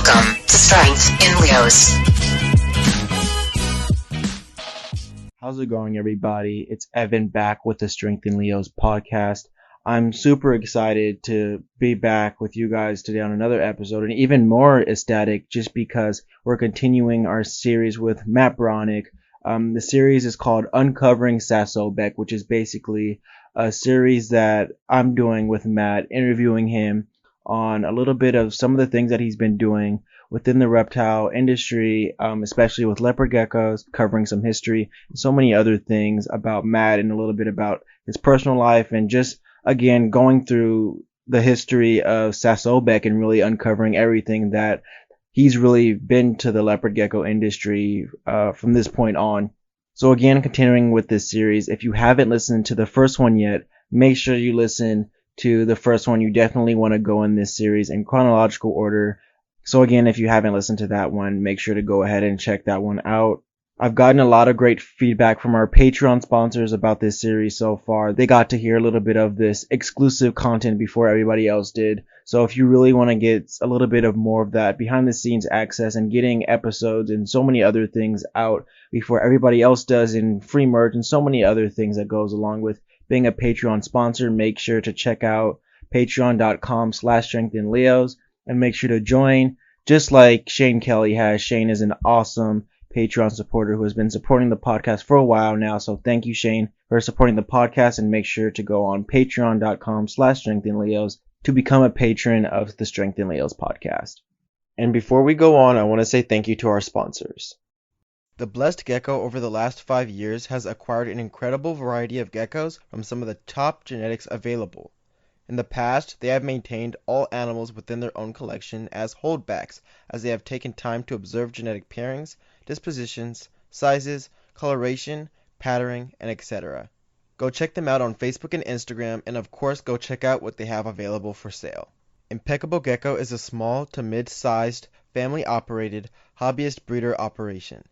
Welcome to Strength in Leos. How's it going, everybody? It's Evan back with the Strength in Leos podcast. I'm super excited to be back with you guys today on another episode, and even more ecstatic just because we're continuing our series with Matt Baronak. The series is called Uncovering SaSobek, which is basically a series that I'm doing with Matt, interviewing him on a little bit of some of the things that he's been doing within the reptile industry, especially with leopard geckos, covering some history and so many other things about Matt and a little bit about his personal life, and just again going through the history of SaSobek and really uncovering everything that he's really been to the leopard gecko industry from this point on. So again, continuing with this series, if you haven't listened to the first one yet, make sure you listen to the first one. You definitely want to go in this series in chronological order. So again, if you haven't listened to that one, make sure to go ahead and check that one out. I've gotten a lot of great feedback from our Patreon sponsors about this series so far. They got to hear a little bit of this exclusive content before everybody else did. So if you really want to get a little bit of more of that behind the scenes access and getting episodes and so many other things out before everybody else does, in free merch and so many other things that goes along with being a Patreon sponsor, make sure to check out patreon.com/strengthinleos and make sure to join, just like Shane Kelly has. Shane is an awesome Patreon supporter who has been supporting the podcast for a while now. So thank you, Shane, for supporting the podcast, and make sure to go on patreon.com/strengthinleos to become a patron of the Strength in Leos podcast. And before we go on, I want to say thank you to our sponsors. The Blessed Gecko over the last 5 years has acquired an incredible variety of geckos from some of the top genetics available. In the past, they have maintained all animals within their own collection as holdbacks, as they have taken time to observe genetic pairings, dispositions, sizes, coloration, patterning, and etc. Go check them out on Facebook and Instagram, and of course go check out what they have available for sale. Impeccable Gecko is a small to mid-sized, family-operated, hobbyist breeder operation.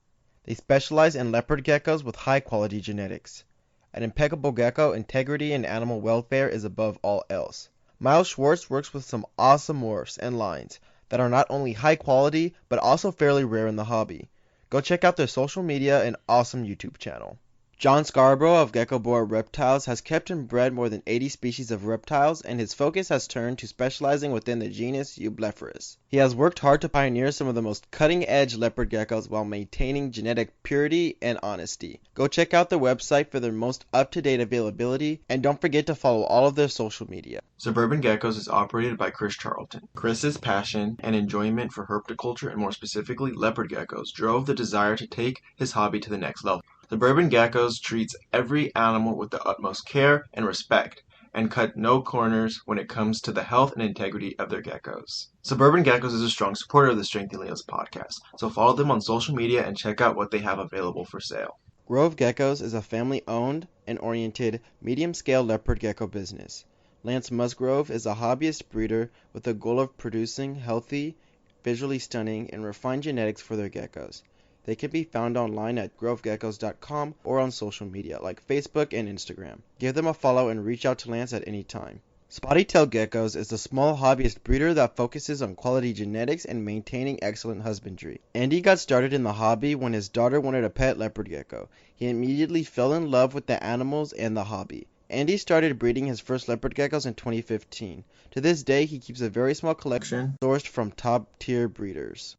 They specialize in leopard geckos with high-quality genetics. At Impeccable Gecko, integrity and animal welfare is above all else. Miles Schwartz works with some awesome morphs and lines that are not only high quality, but also fairly rare in the hobby. Go check out their social media and awesome YouTube channel. John Scarborough of Gecko Boa Reptiles has kept and bred more than 80 species of reptiles, and his focus has turned to specializing within the genus Eublepharis. He has worked hard to pioneer some of the most cutting-edge leopard geckos while maintaining genetic purity and honesty. Go check out their website for their most up-to-date availability, and don't forget to follow all of their social media. Suburban Geckos is operated by Chris Charlton. Chris's passion and enjoyment for herpetoculture, and more specifically leopard geckos, drove the desire to take his hobby to the next level. Suburban Geckos treats every animal with the utmost care and respect, and cut no corners when it comes to the health and integrity of their geckos. Suburban Geckos is a strong supporter of the Strength in Leos podcast, so follow them on social media and check out what they have available for sale. Grove Geckos is a family-owned and oriented medium-scale leopard gecko business. Lance Musgrove is a hobbyist breeder with the goal of producing healthy, visually stunning, and refined genetics for their geckos. They can be found online at grovegeckos.com or on social media like Facebook and Instagram. Give them a follow and reach out to Lance at any time. Spotty-tailed Geckos is a small hobbyist breeder that focuses on quality genetics and maintaining excellent husbandry. Andy got started in the hobby when his daughter wanted a pet leopard gecko. He immediately fell in love with the animals and the hobby. Andy started breeding his first leopard geckos in 2015. To this day, he keeps a very small collection sourced from top-tier breeders.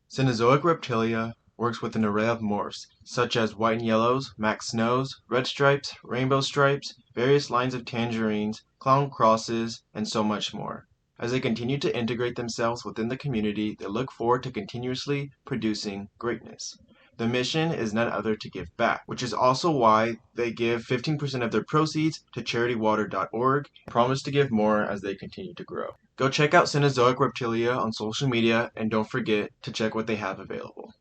Cenozoic Reptilia works with an array of morphs, such as white and yellows, max snows, red stripes, rainbow stripes, various lines of tangerines, clown crosses, and so much more. As they continue to integrate themselves within the community, they look forward to continuously producing greatness. The mission is none other to give back, which is also why they give 15% of their proceeds to charitywater.org and promise to give more as they continue to grow. Go check out Cenozoic Reptilia on social media, and don't forget to check what they have available.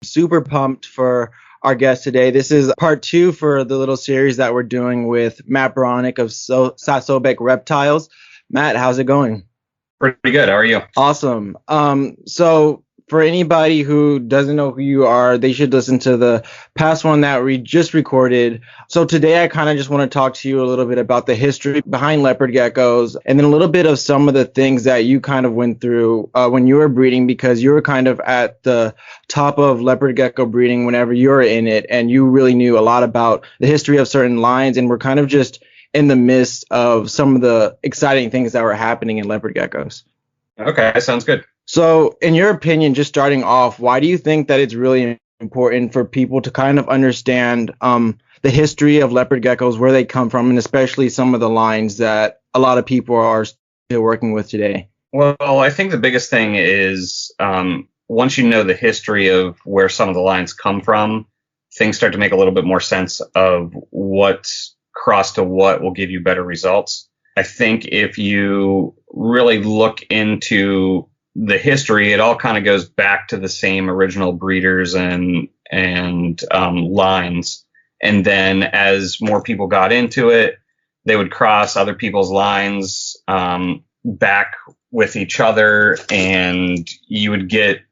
Super pumped for our guest today. This is part 2 for the little series that we're doing with Matt Baronak of SaSobek Reptiles. Matt, how's it going? Pretty good. How are you? Awesome. So for anybody who doesn't know who you are, they should listen to the past one that we just recorded. So today I kind of just want to talk to you a little bit about the history behind leopard geckos and then a little bit of some of the things that you kind of went through when you were breeding, because you were kind of at the top of leopard gecko breeding whenever you were in it, and you really knew a lot about the history of certain lines, and we're kind of just in the midst of some of the exciting things that were happening in leopard geckos. Okay, sounds good. So, in your opinion, just starting off, why do you think that it's really important for people to kind of understand the history of leopard geckos, where they come from, and especially some of the lines that a lot of people are still working with today? Well, I think the biggest thing is once you know the history of where some of the lines come from, things start to make a little bit more sense of what cross to what will give you better results. I think if you really look into the history, it all kind of goes back to the same original breeders and lines. And then as more people got into it, they would cross other people's lines back with each other, and you would get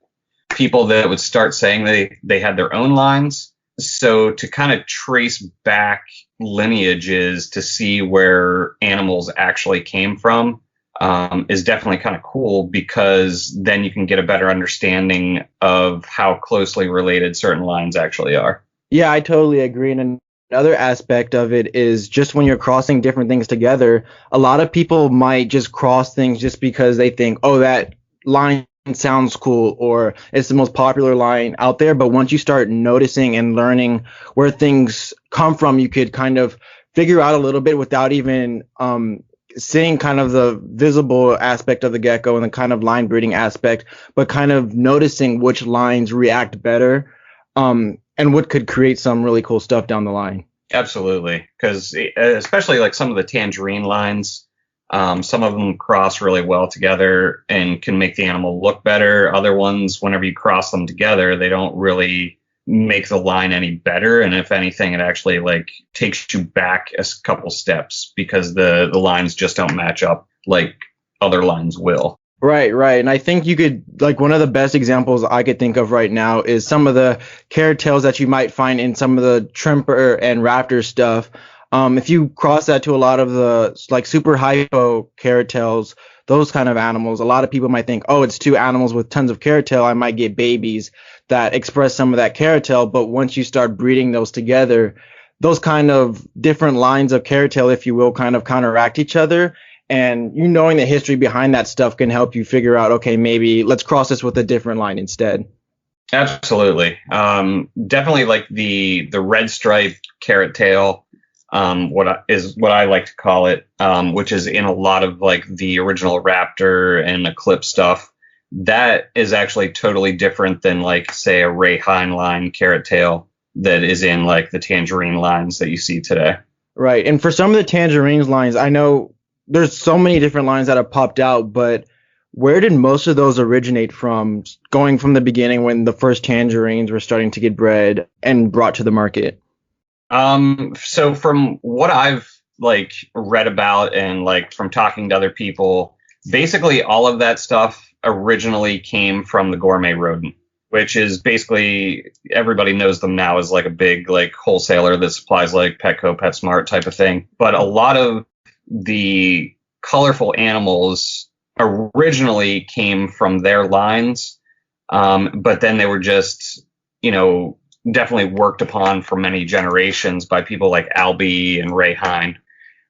people that would start saying they had their own lines. So to kind of trace back lineages to see where animals actually came from is definitely kind of cool, because then you can get a better understanding of how closely related certain lines actually are. Yeah, I totally agree. And another aspect of it is just when you're crossing different things together, a lot of people might just cross things just because they think, oh, that line sounds cool or it's the most popular line out there. But once you start noticing and learning where things come from, you could kind of figure out a little bit without even seeing kind of the visible aspect of the gecko and the kind of line breeding aspect, but kind of noticing which lines react better and what could create some really cool stuff down the line. Absolutely, because especially like some of the tangerine lines, some of them cross really well together and can make the animal look better. Other ones, whenever you cross them together, they don't really make the line any better. And if anything, it actually like takes you back a couple steps, because the lines just don't match up like other lines will. Right. And I think you could, like, one of the best examples I could think of right now is some of the carrot tails that you might find in some of the Trimper and Raptor stuff. If you cross that to a lot of the like super hypo carrot tails, those kind of animals, a lot of people might think, oh, it's two animals with tons of carrot tail, I might get babies that express some of that carrot tail. But once you start breeding those together, those kind of different lines of carrot tail, if you will, kind of counteract each other. And you knowing the history behind that stuff can help you figure out, okay, maybe let's cross this with a different line instead. Absolutely. Definitely like the red stripe carrot tail, what I like to call it, which is in a lot of like the original Raptor and Eclipse stuff. That is actually totally different than like, say, a Ray Hine line carrot tail that is in like the tangerine lines that you see today. Right. And for some of the tangerines lines, I know there's so many different lines that have popped out, but where did most of those originate from, going from the beginning when the first tangerines were starting to get bred and brought to the market? So from what I've like read about and like from talking to other people, basically all of that stuff originally came from the gourmet rodent, which is basically, everybody knows them now as like a big like wholesaler that supplies like Petco, PetSmart type of thing. But a lot of the colorful animals originally came from their lines, but then they were just, definitely worked upon for many generations by people like Albie and Ray Hine.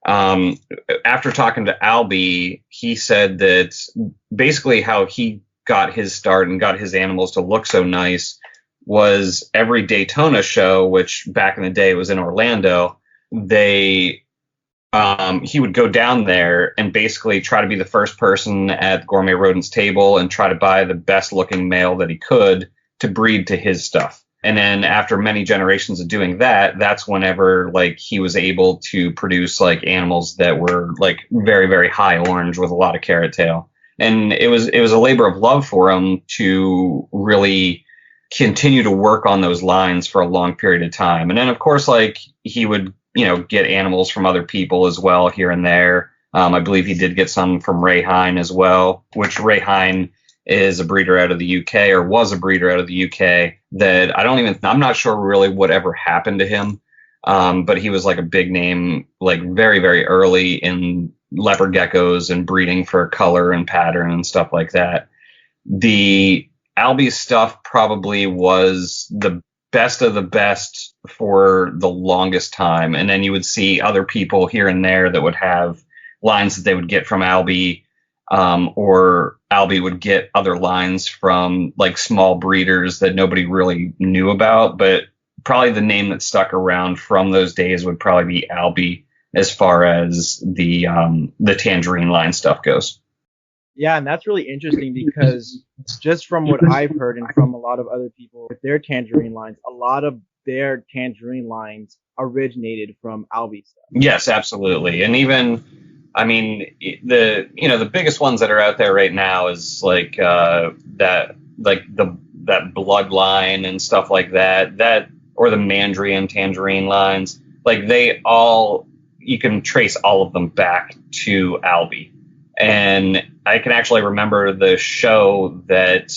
After talking to Albie, he said that basically how he got his start and got his animals to look so nice was every Daytona show, which back in the day was in Orlando, he would go down there and basically try to be the first person at Gourmet Rodent's table and try to buy the best looking male that he could to breed to his stuff. And then after many generations of doing that, that's whenever like he was able to produce like animals that were like very, very high orange with a lot of carrot tail. And it was a labor of love for him to really continue to work on those lines for a long period of time. And then of course, like he would, get animals from other people as well here and there. I believe he did get some from Ray Hine as well, which Ray Hine is a breeder out of the UK, or was a breeder out of the UK, that I'm not sure really what ever happened to him. But he was like a big name, like very, very early in leopard geckos and breeding for color and pattern and stuff like that. The Albie stuff probably was the best of the best for the longest time. And then you would see other people here and there that would have lines that they would get from Albie, or Albie would get other lines from like small breeders that nobody really knew about. But probably the name that stuck around from those days would probably be Albie as far as the tangerine line stuff goes. Yeah, and that's really interesting because just from what I've heard and from a lot of other people with their tangerine lines, a lot of their tangerine lines originated from Albie stuff. Yes, absolutely. And even, I mean, the biggest ones that are out there right now is like that bloodline and stuff like that, or the Mandrian tangerine lines. Like you can trace all of them back to Albie. And I can actually remember the show that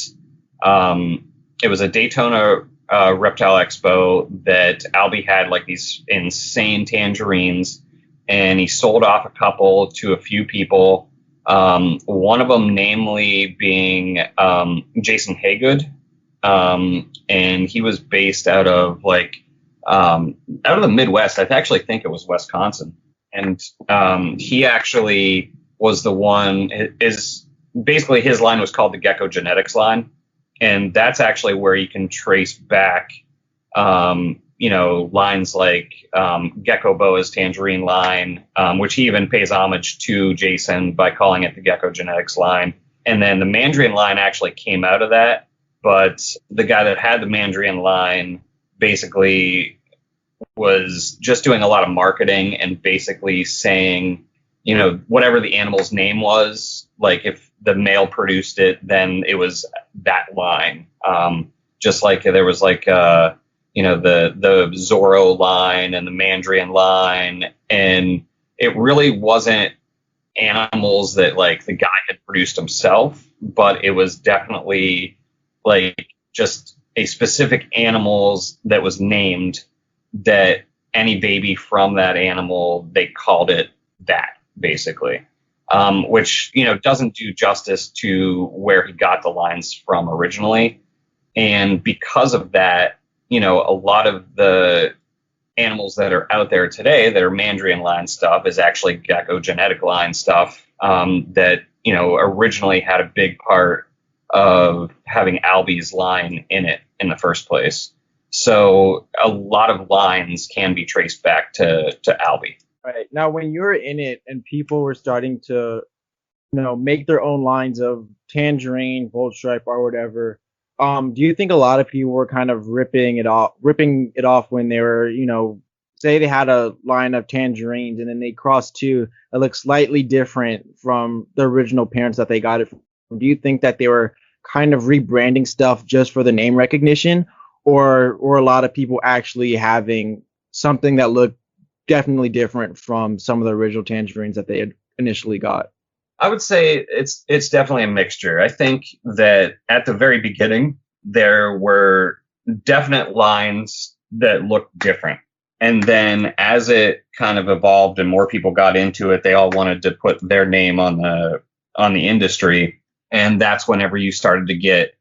it was a Daytona Reptile Expo that Albie had like these insane tangerines, and he sold off a couple to a few people. One of them, namely, being Jason Haygood, and he was based out of the Midwest. I actually think it was Wisconsin, and he actually was the one. Basically his line was called the Gecko Genetics line, and that's actually where you can trace back, lines like Gecko Boa's tangerine line, which he even pays homage to Jason by calling it the Gecko Genetics line. And then the Mandrian line actually came out of that, but the guy that had the Mandrian line basically was just doing a lot of marketing and basically saying, whatever the animal's name was, like if the male produced it, then it was that line. Just like there was like, the Zorro line and the Mandrian line. And it really wasn't animals that like the guy had produced himself, but it was definitely like just a specific animals that was named, that any baby from that animal, they called it that, basically, which, doesn't do justice to where he got the lines from originally. And because of that, a lot of the animals that are out there today that are Mandrian line stuff is actually Gecko genetic line stuff, that, originally had a big part of having Albie's line in it in the first place. So a lot of lines can be traced back to Albie. Right. Now, when you were in it and people were starting to, make their own lines of tangerine, gold stripe, or whatever, do you think a lot of people were kind of ripping it off when they were, say they had a line of tangerines and then they crossed two that look slightly different from the original parents that they got it from? Do you think that they were kind of rebranding stuff just for the name recognition, or a lot of people actually having something that looked definitely different from some of the original tangerines that they had initially got? I would say it's definitely a mixture. I think that at the very beginning, there were definite lines that looked different. And then as it kind of evolved and more people got into it, they all wanted to put their name on the industry. And that's whenever you started to get,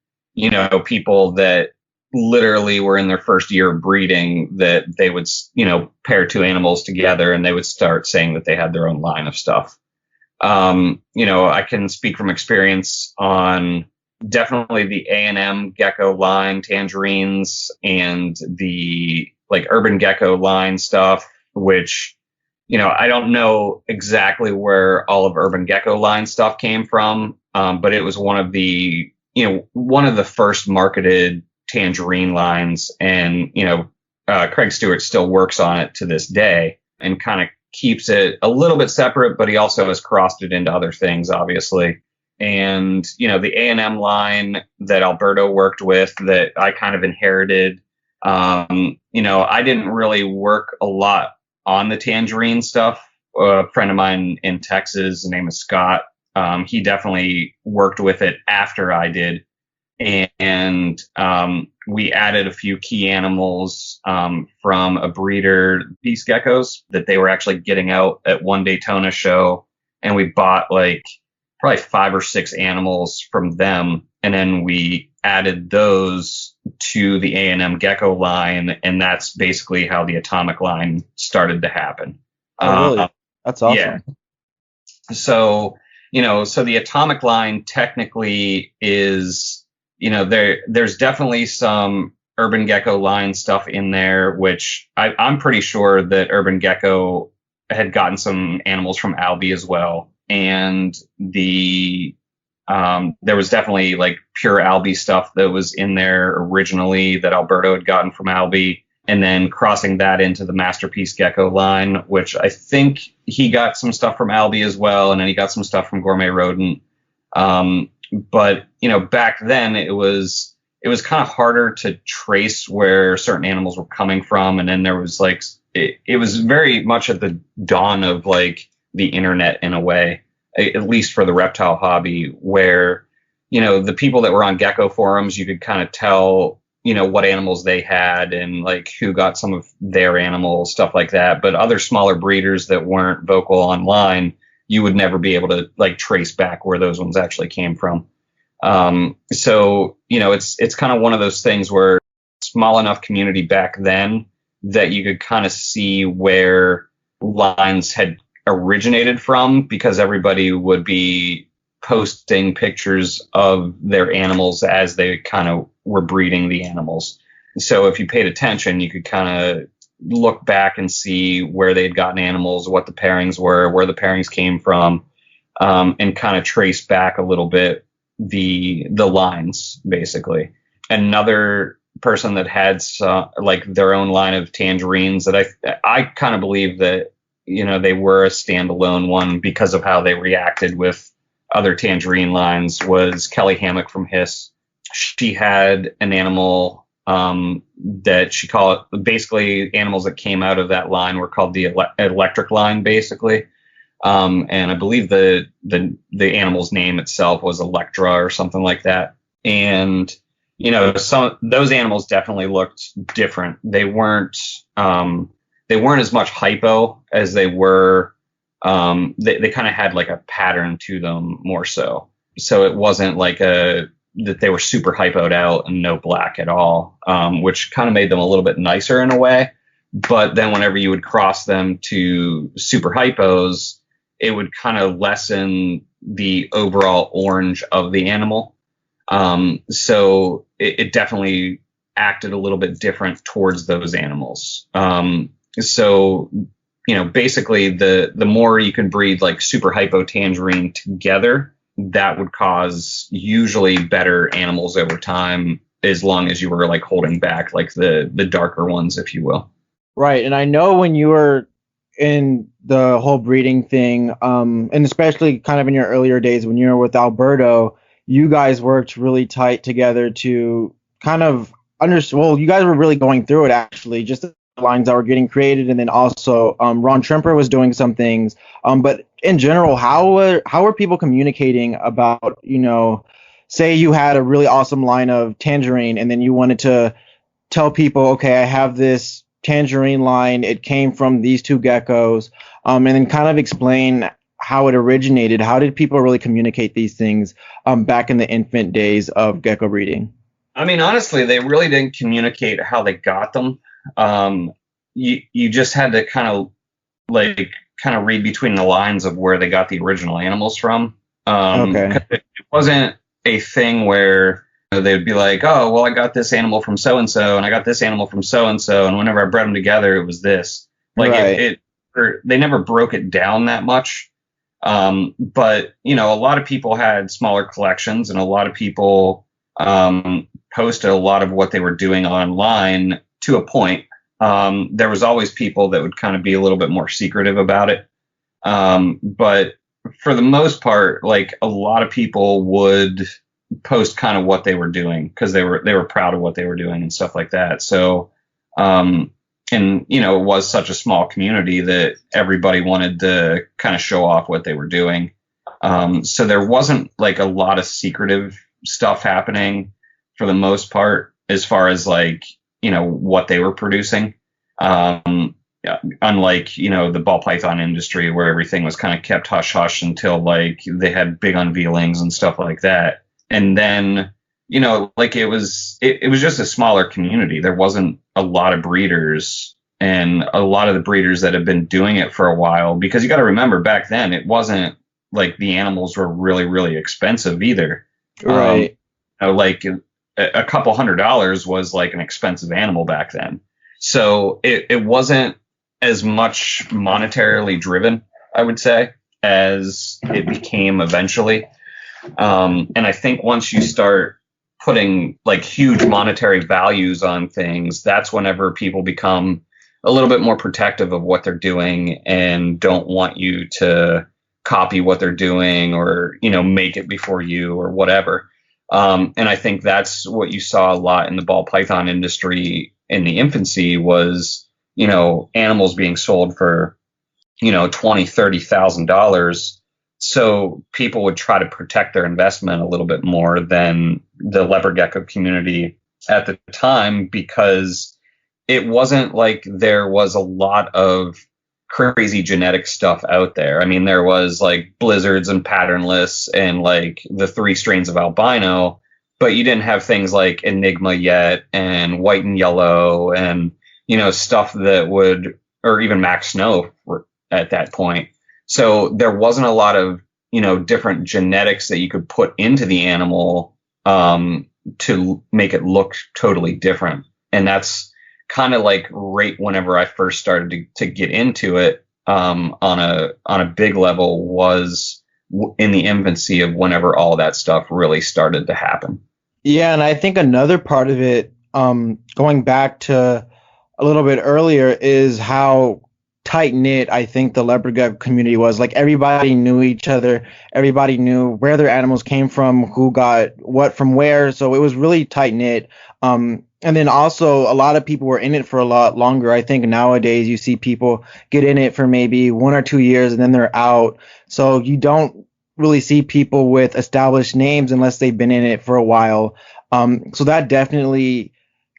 people that literally were in their first year of breeding, that they would, pair two animals together and they would start saying that they had their own line of stuff. I can speak from experience on definitely the A&M Gecko line tangerines and the like Urban Gecko line stuff, which, I don't know exactly where all of Urban Gecko line stuff came from. But it was one of the first marketed tangerine lines, and, Craig Stewart still works on it to this day and kind of keeps it a little bit separate, but he also has crossed it into other things, obviously. And, the A&M line that Alberto worked with that I kind of inherited, I didn't really work a lot on the tangerine stuff. A friend of mine in Texas, his name is Scott, he definitely worked with it after I did. And we added a few key animals from a breeder, Peace Geckos, that they were actually getting out at one Daytona show. And we bought like probably 5 or 6 animals from them. And then we added those to the A&M Gecko line. And that's basically how the Atomic line started to happen. Oh, really? That's awesome. Yeah. So, so the Atomic line technically is, there's definitely some Urban Gecko line stuff in there, which I'm pretty sure that Urban Gecko had gotten some animals from Albie as well. And there was definitely like pure Albie stuff that was in there originally that Alberto had gotten from Albie. And then crossing that into the Masterpiece Gecko line, which I think he got some stuff from Albie as well. And then he got some stuff from Gourmet Rodent. But, back then it was kind of harder to trace where certain animals were coming from. And then there was like, it was very much at the dawn of like the internet in a way, at least for the reptile hobby, where, the people that were on gecko forums, you could kind of tell, what animals they had and like who got some of their animals, stuff like that. But other smaller breeders that weren't vocal online, you would never be able to like trace back where those ones actually came from. So, it's kind of one of those things where small enough community back then that you could kind of see where lines had originated from, because everybody would be posting pictures of their animals as they kind of were breeding the animals. So if you paid attention, you could kind of look back and see where they'd gotten animals, what the pairings were, where the pairings came from, and kind of trace back a little bit the lines, basically. Another person that had like their own line of tangerines that I kind of believe that, they were a standalone one because of how they reacted with other tangerine lines was Kelly Hammock from Hiss. She had an animal that she called, basically animals that came out of that line were called the electric line, basically. And I believe the animal's name itself was Electra or something like that. And, those animals definitely looked different. They weren't as much hypo as they were. They kind of had like a pattern to them more so. So it wasn't like that they were super hypoed out and no black at all, which kind of made them a little bit nicer in a way. But then whenever you would cross them to super hypos, it would kind of lessen the overall orange of the animal. So it definitely acted a little bit different towards those animals. So, basically the more you can breed like super hypo tangerine together, that would cause usually better animals over time, as long as you were like holding back like the darker ones, if you will. Right. And I know when you were in the whole breeding thing, and especially kind of in your earlier days when you were with Alberto, you guys worked really tight together to kind of you guys were really going through it actually, just the lines that were getting created, and then also Ron Trimper was doing some things. But in general, how were people communicating about, say you had a really awesome line of tangerine and then you wanted to tell people, okay, I have this tangerine line, it came from these 2 geckos, and then kind of explain how it originated. How did people really communicate these things back in the infant days of gecko breeding? I mean, honestly, they really didn't communicate how they got them. You just had to kind of read between the lines of where they got the original animals from. Okay. It wasn't a thing where they'd be like, oh, well, I got this animal from so-and-so and I got this animal from so-and-so. And whenever I bred them together, it was this. Like right. They never broke it down that much. But, a lot of people had smaller collections and a lot of people posted a lot of what they were doing online to a point. There was always people that would kind of be a little bit more secretive about it. But for the most part, like a lot of people would post kind of what they were doing because they were proud of what they were doing and stuff like that. So, and it was such a small community that everybody wanted to kind of show off what they were doing. So there wasn't like a lot of secretive stuff happening for the most part, as far as like, what they were producing. Yeah, unlike, the ball python industry where everything was kind of kept hush hush until like they had big unveilings and stuff like that. And then, like it was just a smaller community. There wasn't a lot of breeders, and a lot of the breeders that have been doing it for a while, because you got to remember back then, it wasn't like the animals were really, really expensive either. Right. Like a couple $100 was like an expensive animal back then. So it wasn't as much monetarily driven, I would say, as it became eventually. And I think once you start putting like huge monetary values on things, that's whenever people become a little bit more protective of what they're doing and don't want you to copy what they're doing or, make it before you or whatever. And I think that's what you saw a lot in the ball python industry in the infancy was, animals being sold for, $20,000-$30,000. So people would try to protect their investment a little bit more than the leopard gecko community at the time, because it wasn't like there was a lot of crazy genetic stuff out there. I mean, there was like blizzards and patternless and like the 3 strains of albino, but you didn't have things like Enigma yet and white and yellow and, stuff that would, or even Max Snow at that point. So there wasn't a lot of, different genetics that you could put into the animal to make it look totally different. And that's kind of like right whenever I first started to get into it on a big level was in the infancy of whenever all that stuff really started to happen. Yeah, and I think another part of it, going back to a little bit earlier, is how tight knit I think the leopard gecko community was. Like everybody knew each other, everybody knew where their animals came from, who got what from where. So it was really tight knit. And then also a lot of people were in it for a lot longer. I think nowadays you see people get in it for maybe 1 or 2 years and then they're out. So you don't really see people with established names unless they've been in it for a while. So that definitely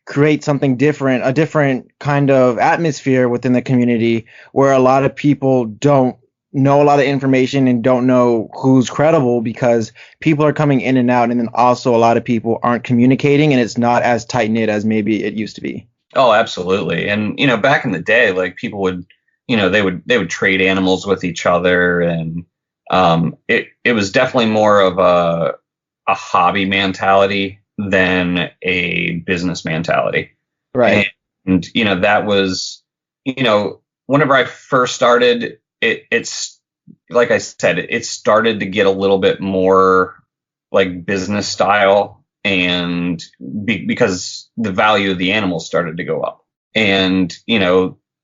creates something different, a different kind of atmosphere within the community where a lot of people don't know a lot of information and don't know who's credible because people are coming in and out. And then also a lot of people aren't communicating and it's not as tight knit as maybe it used to be. Oh, absolutely. And, back in the day, like people would, they would trade animals with each other, and it was definitely more of a hobby mentality than a business mentality. Right. And that was, whenever I first started, it's like I said, it started to get a little bit more like business style, and because the value of the animals started to go up, and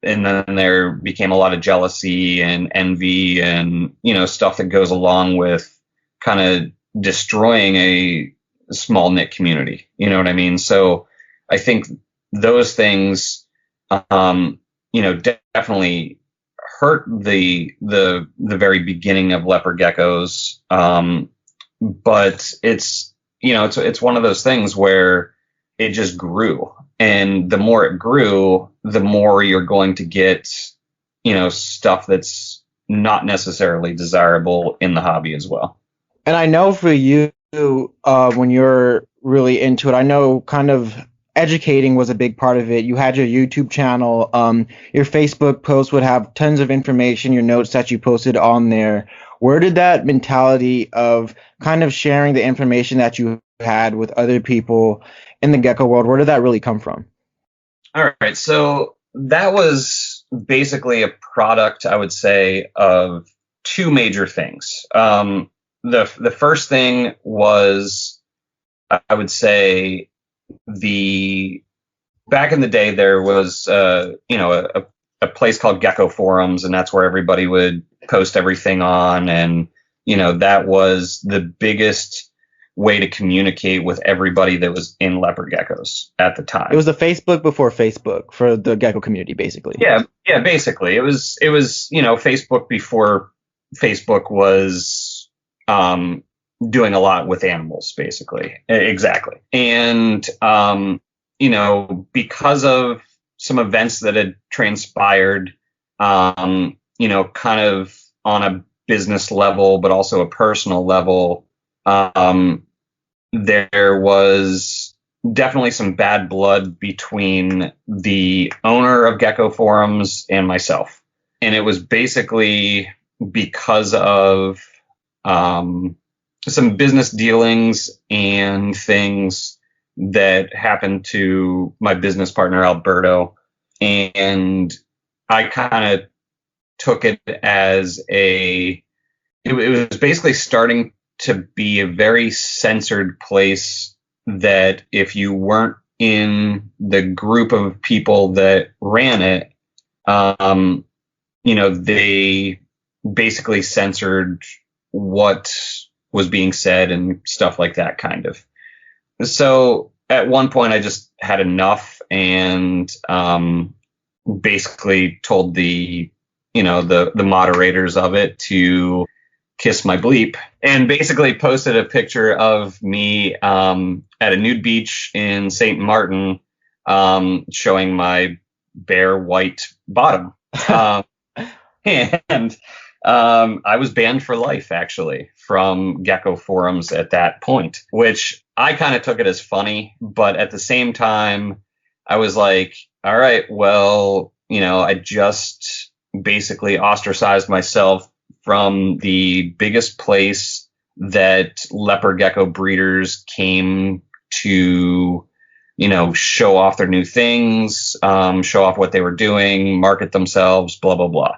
and then there became a lot of jealousy and envy and stuff that goes along with kind of destroying a small knit community. You know what I mean? So I think those things, definitely hurt the very beginning of leopard geckos. But it's one of those things where it just grew, and the more it grew, the more you're going to get, stuff that's not necessarily desirable in the hobby as well. And I know for you, when you're really into it, I know kind of educating was a big part of it. You had your YouTube channel, your Facebook posts would have tons of information, your notes that you posted on there. Where did that mentality of kind of sharing the information that you had with other people in the gecko world, where did that really come from? All right. So that was basically a product, I would say, of 2 major things. The first thing was, I would say, back in the day there was a place called Gecko Forums, and that's where everybody would post everything on, and that was the biggest way to communicate with everybody that was in leopard geckos at the time. It was the Facebook before Facebook for the gecko community, basically. Yeah, basically it was Facebook before Facebook was doing a lot with animals, basically. Exactly. And, because of some events that had transpired, kind of on a business level, but also a personal level, there was definitely some bad blood between the owner of Gecko Forums and myself. And it was basically because of some business dealings and things that happened to my business partner, Alberto. And I kind of took it as it was basically starting to be a very censored place that if you weren't in the group of people that ran it, they basically censored what was being said and stuff like that, kind of. So at one point I just had enough and basically told the moderators of it to kiss my bleep, and basically posted a picture of me at a nude beach in St. Martin, showing my bare white bottom. And I was banned for life, actually, from Gecko Forums at that point, which I kind of took it as funny. But at the same time, I was like, all right, well, I just basically ostracized myself from the biggest place that leopard gecko breeders came to, show off their new things, show off what they were doing, market themselves, blah, blah, blah.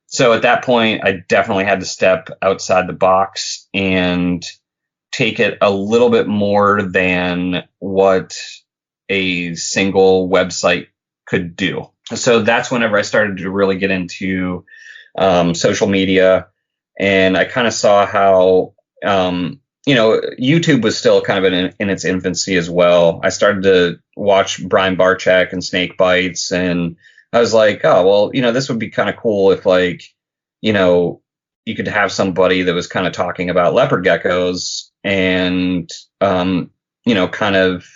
So at that point, I definitely had to step outside the box and take it a little bit more than what a single website could do. So that's whenever I started to really get into social media, and I kind of saw how, YouTube was still kind of in its infancy as well. I started to watch Brian Barczyk and Snake Bites, and I was like, oh, well, this would be kind of cool if, like, you could have somebody that was kind of talking about leopard geckos and, kind of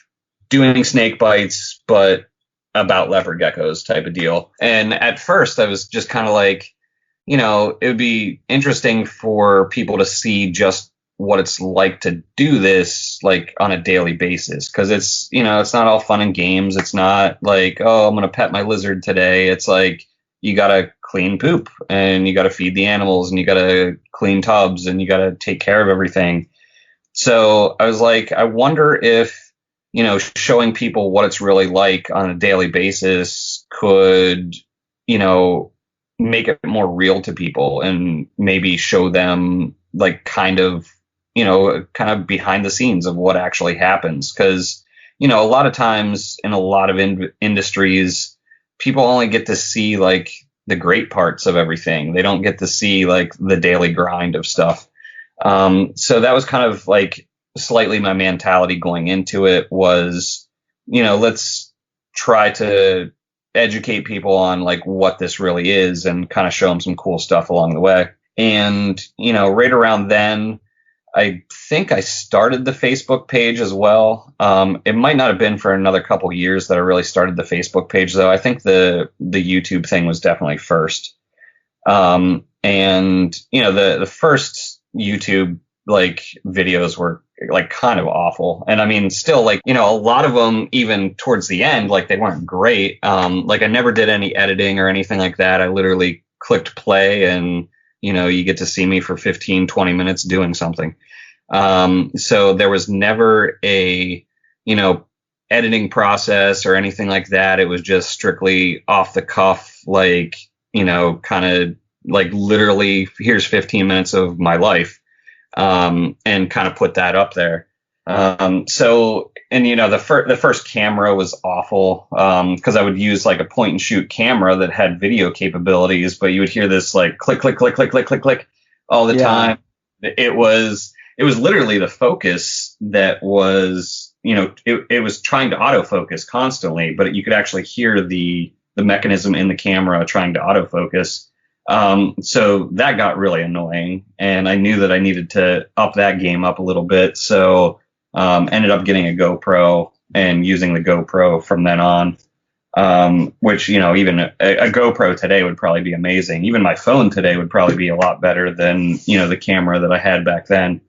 doing snake bites, but about leopard geckos type of deal. And at first I was just kind of like, it would be interesting for people to see just what it's like to do this, like, on a daily basis. Cause it's, it's not all fun and games. It's not like, oh, I'm going to pet my lizard today. It's like, you got to clean poop and you got to feed the animals and you got to clean tubs and you got to take care of everything. So I was like, I wonder if, showing people what it's really like on a daily basis could, make it more real to people and maybe show them, like, kind of behind the scenes of what actually happens. Cause, a lot of times in a lot of industries, people only get to see, like, the great parts of everything. They don't get to see, like, the daily grind of stuff. So that was kind of like slightly my mentality going into it was, let's try to educate people on, like, what this really is and kind of show them some cool stuff along the way. And, right around then, I think I started the Facebook page as well. It might not have been for another couple years that I really started the Facebook page, though. I think the YouTube thing was definitely first. And, the first YouTube, like, videos were, like, kind of awful. And I mean, still, like, a lot of them, even towards the end, like, they weren't great. Like, I never did any editing or anything like that. I literally clicked play and, you get to see me for 15, 20 minutes doing something. So there was never a, editing process or anything like that. It was just strictly off the cuff, like, kind of like literally here's 15 minutes of my life, and kind of put that up there. So, and the first camera was awful, cause I would use, like, a point and shoot camera that had video capabilities, but you would hear this, like, click, click, click, click, click, click, click all the time. It was literally the focus that was, it was trying to autofocus constantly, but you could actually hear the mechanism in the camera trying to autofocus. So that got really annoying, and I knew that I needed to up that game up a little bit. So ended up getting a GoPro and using the GoPro from then on. Which, even a GoPro today would probably be amazing. Even my phone today would probably be a lot better than, the camera that I had back then.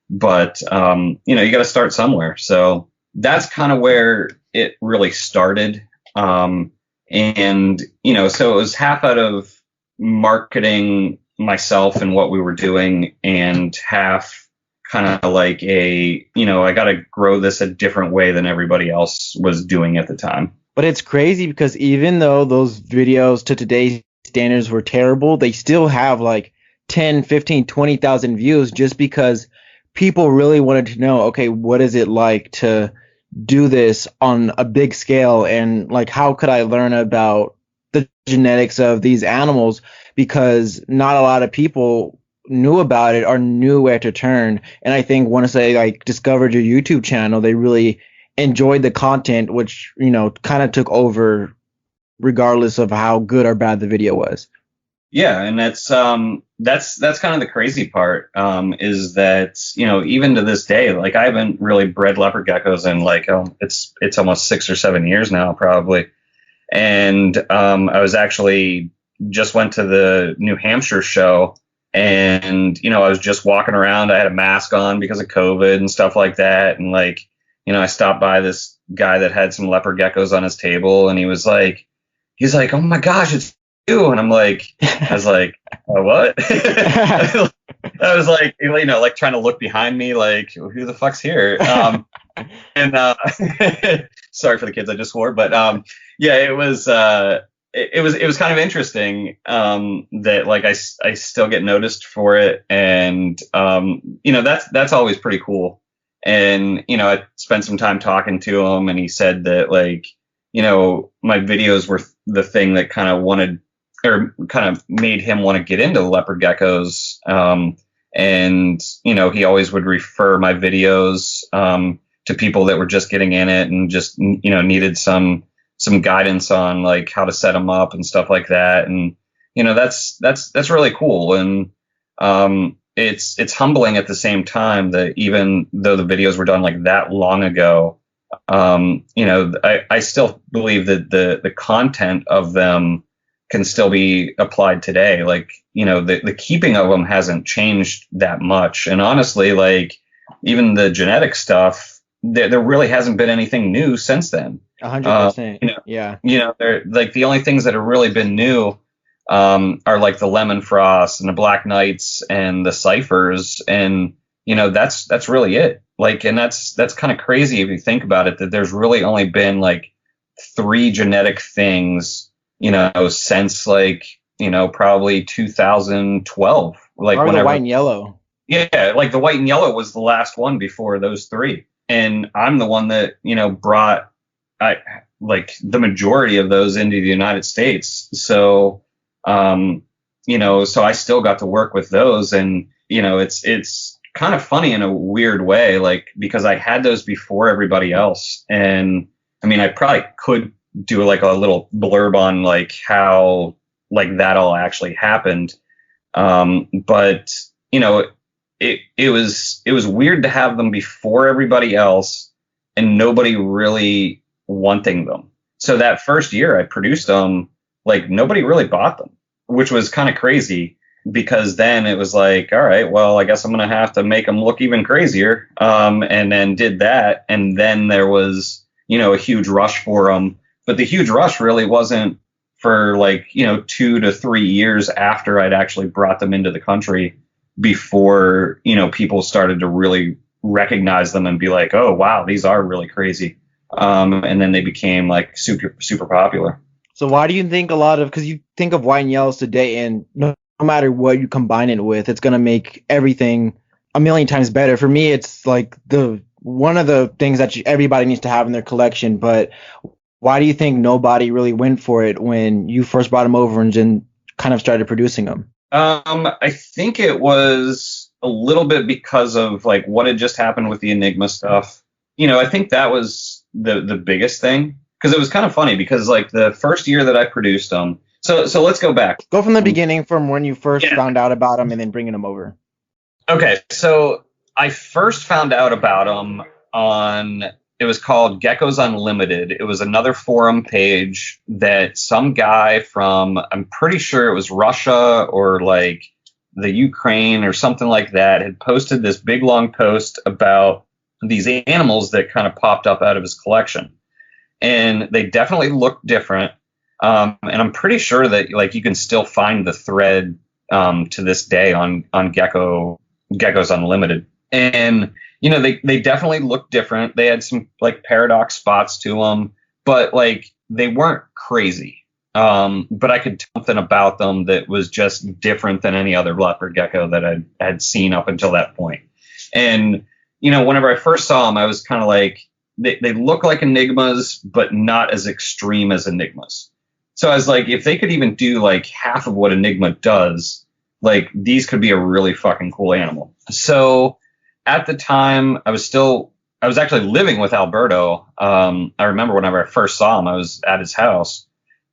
But, you got to start somewhere. So that's kind of where it really started. So it was half out of marketing myself and what we were doing, and half kind of like I got to grow this a different way than everybody else was doing at the time. But it's crazy because even though those videos to today's standards were terrible, they still have like 10, 15, 20,000 views just because people really wanted to know, okay, what is it like to do this on a big scale, and like how could I learn about the genetics of these animals, because not a lot of people knew about it or knew where to turn. And I think once they like discovered your YouTube channel, they really enjoyed the content, which kind of took over regardless of how good or bad the video was. Yeah, and that's kind of the crazy part, is that even to this day, like I haven't really bred leopard geckos in it's almost 6 or 7 years now probably. And I was actually just went to the New Hampshire show, and I was just walking around. I had a mask on because of COVID and stuff like that, and I stopped by this guy that had some leopard geckos on his table, and he's like, "Oh my gosh, it's you!" And I was like, oh, what? I was like, trying to look behind me, like, who the fuck's here? Sorry for the kids I just swore, but yeah, it was kind of interesting that like I still get noticed for it, and that's always pretty cool. And I spent some time talking to him, and he said that my videos were the thing that kind of made him want to get into leopard geckos. And he always would refer my videos to people that were just getting in it and just needed some guidance on like how to set them up and stuff like that. And that's really cool. And it's humbling at the same time that even though the videos were done like that long ago, I still believe that the content of them can still be applied today. Like, the keeping of them hasn't changed that much. And honestly, like even the genetic stuff, there really hasn't been anything new since then. 100%. Yeah. They're like the only things that have really been new are like the lemon frost and the black knights and the ciphers. And, that's really it. Like, and that's kind of crazy if you think about it, that there's really only been like 3 genetic things, since probably 2012. Like or the white and yellow. Yeah, like the white and yellow was the last one before those 3. And I'm the one that, brought the majority of those into the United States. So, so I still got to work with those, and, it's kind of funny in a weird way, like, because I had those before everybody else. And I mean, I probably could do like a little blurb on like how like that all actually happened. But it was weird to have them before everybody else and nobody really wanting them. So that first year I produced them, like nobody really bought them, which was kind of crazy, because then it was like, all right, well, I guess I'm going to have to make them look even crazier. And then did that. And then there was, a huge rush for them. But the huge rush really wasn't for 2 to 3 years after I'd actually brought them into the country, before, people started to really recognize them and be like, oh, wow, these are really crazy. And then they became like super, super popular. So why do you think because you think of white and yellows today, and no matter what you combine it with, it's going to make everything a million times better. For me, it's like one of the things that everybody needs to have in their collection. But why do you think nobody really went for it when you first brought them over and then kind of started producing them? I think it was a little bit because of like what had just happened with the Enigma stuff. I think that was the biggest thing, because it was kind of funny because like the first year that I produced them, So let's go back. Go from the beginning, from when you first Yeah. found out about them, and then bringing them over. Okay, so I first found out about them on, it was called Geckos Unlimited. It was another forum page that some guy from, I'm pretty sure it was Russia or like the Ukraine or something like that, had posted this big long post about these animals that kind of popped up out of his collection. And they definitely looked different. And I'm pretty sure that like you can still find the thread to this day on Geckos Unlimited. And you know, they definitely looked different. They had some like paradox spots to them, but like they weren't crazy. But I could tell something about them that was just different than any other leopard gecko that I had seen up until that point. And you know, whenever I first saw them, I was kind of like, they look like enigmas, but not as extreme as enigmas. So I was like, if they could even do like half of what enigma does, like these could be a really fucking cool animal. So at the time, I was actually living with Alberto. I remember whenever I first saw him, I was at his house,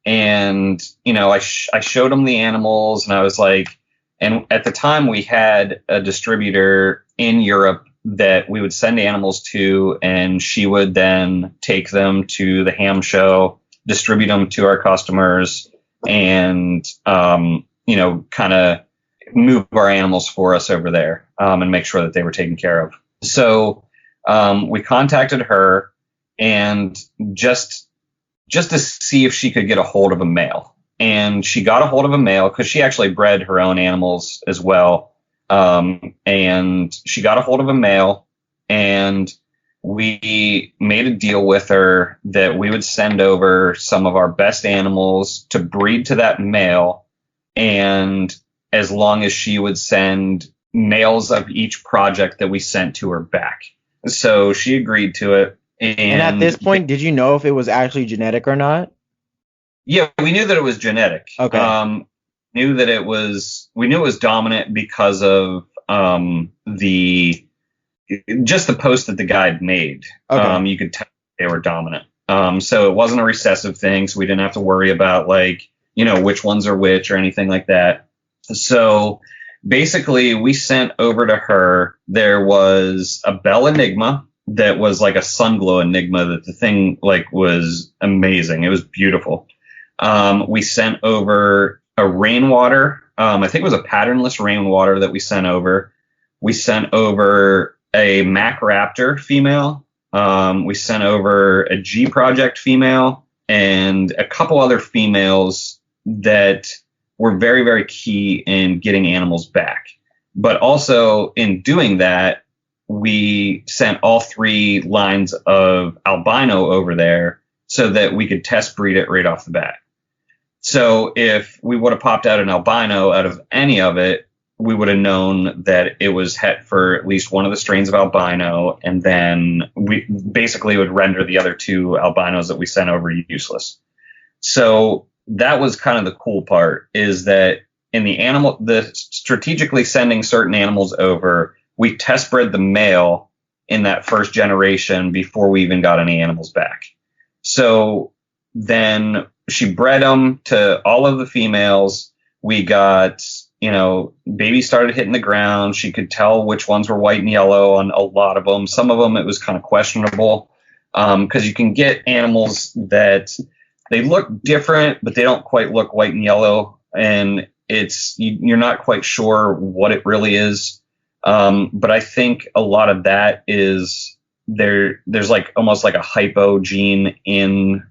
and you know, I showed him the animals, and I was like, and at the time we had a distributor in Europe that we would send animals to, and she would then take them to the ham show, distribute them to our customers, and you know, kind of move our animals for us over there, and make sure that they were taken care of. So we contacted her, and just to see if she could get a hold of a male. And she got a hold of a male because she actually bred her own animals as well. And she got a hold of a male, and we made a deal with her that we would send over some of our best animals to breed to that male, and as long as she would send males of each project that we sent to her back. So she agreed to it. And at this point, did you know if it was actually genetic or not? Yeah, we knew that it was genetic. Okay. We knew it was dominant because of the post that the guy had made. Okay. You could tell they were dominant. So it wasn't a recessive thing, so we didn't have to worry about like, you know, which ones are which or anything like that. So basically we sent over to her, there was a Bell Enigma that was like a sunglow enigma that the thing like was amazing. It was beautiful. We sent over a rainwater. I think it was a patternless rainwater that we sent over. We sent over a Mac Raptor female. We sent over a G Project female and a couple other females that were very, very key in getting animals back. But also in doing that, we sent all 3 lines of albino over there so that we could test breed it right off the bat. So if we would have popped out an albino out of any of it, we would have known that it was het for at least one of the strains of albino, and then we basically would render the other 2 albinos that we sent over useless. So that was kind of the cool part, is that in the strategically sending certain animals over, we test bred the male in that first generation before we even got any animals back. So then she bred them to all of the females. We got, you know, babies started hitting the ground. She could tell which ones were white and yellow on a lot of them. Some of them it was kind of questionable, because you can get animals that they look different, but they don't quite look white and yellow, and you're not quite sure what it really is. But I think a lot of that is there's like almost like a hypo gene in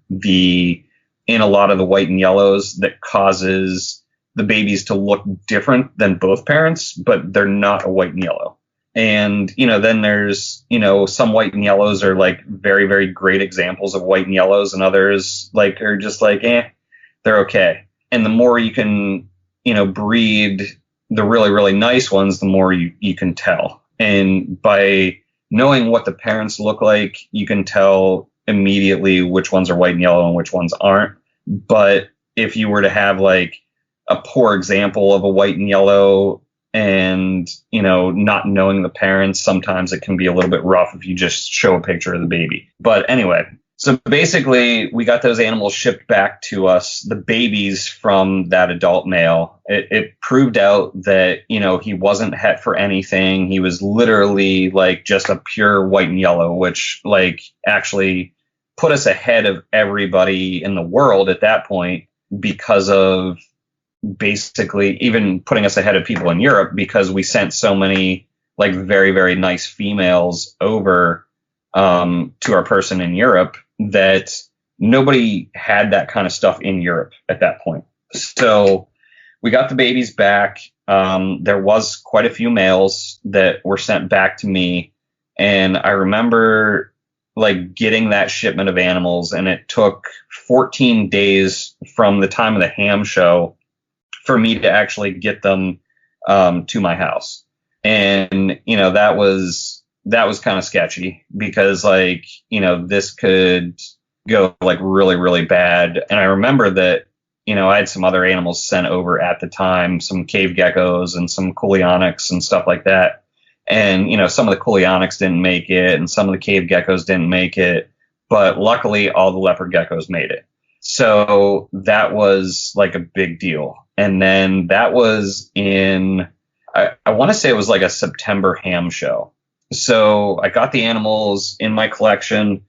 a lot of the white and yellows that causes the babies to look different than both parents, but they're not a white and yellow. And, you know, then there's, you know, some white and yellows are like very, very great examples of white and yellows, and others like are just like, they're okay. And the more you can, you know, breed the really, really nice ones, the more you can tell. And by knowing what the parents look like, you can tell immediately which ones are white and yellow and which ones aren't. But if you were to have like a poor example of a white and yellow and, you know, not knowing the parents, sometimes it can be a little bit rough if you just show a picture of the baby. But anyway, So basically, we got those animals shipped back to us, the babies from that adult male. It proved out that, he wasn't het for anything. He was literally like just a pure white and yellow, which like actually put us ahead of everybody in the world at that point because of basically even putting us ahead of people in Europe because we sent so many like very, very nice females over to our person in Europe that nobody had that kind of stuff in Europe at that point. So we got the babies back. There was quite a few males that were sent back to me. And I remember like getting that shipment of animals, and it took 14 days from the time of the ham show for me to actually get them to my house. And, that was kind of sketchy because like, this could go like really, really bad. And I remember that, I had some other animals sent over at the time, some cave geckos and some coleonyx and stuff like that. And, some of the coleonyx didn't make it and some of the cave geckos didn't make it. But luckily, all the leopard geckos made it. So that was like a big deal. And then that was in, I want to say it was like a September ham show. So I got the animals in my collection,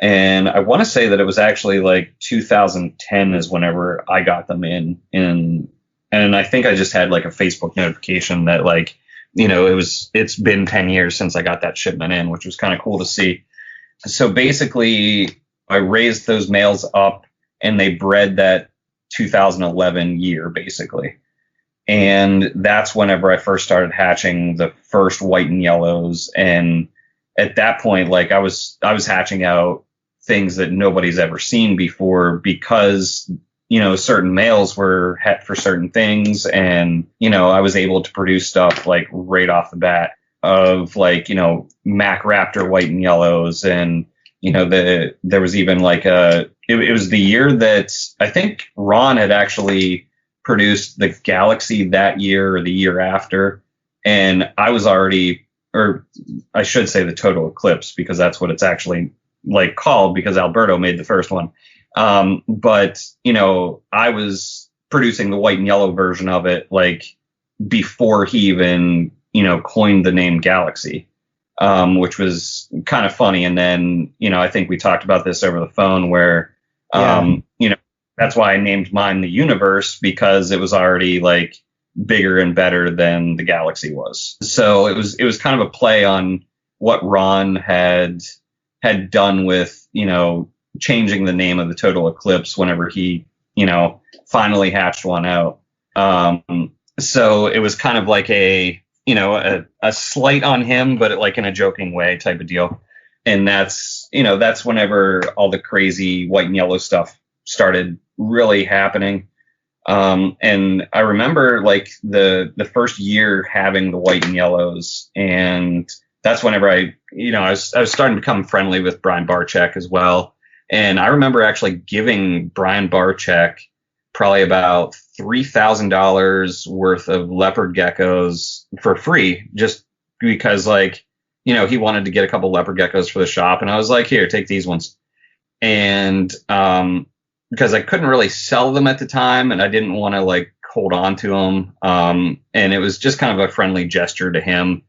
and I want to say that it was actually like 2010 is whenever I got them in. And I think I just had like a Facebook notification that like, it's been 10 years since I got that shipment in, which was kind of cool to see. So basically I raised those males up and they bred that 2011 year basically. And that's whenever I first started hatching the first white and yellows. And at that point, like I was hatching out things that nobody's ever seen before because, certain males were het for certain things. And, I was able to produce stuff like right off the bat of like, Mac Raptor white and yellows. And, there was even like it was the year that I think Ron had actually produced the Galaxy that year or the year after. And I was already, or I should say the Total Eclipse, because that's what it's actually like called because Alberto made the first one. But, I was producing the white and yellow version of it, like before he even, coined the name Galaxy, which was kind of funny. And then, I think we talked about this over the phone where, that's why I named mine the Universe, because it was already like bigger and better than the Galaxy was. So it was kind of a play on what Ron had done with, changing the name of the Total Eclipse whenever he, finally hatched one out. So it was kind of like a slight on him, but like in a joking way type of deal. And that's whenever all the crazy white and yellow stuff started really happening. And I remember like the first year having the white and yellows, and that's whenever I was starting to become friendly with Brian Barczyk as well. And I remember actually giving Brian Barczyk probably about $3,000 worth of leopard geckos for free, just because like, he wanted to get a couple leopard geckos for the shop. And I was like, here, take these ones. And, because I couldn't really sell them at the time and I didn't want to like hold on to them. And it was just kind of a friendly gesture to him.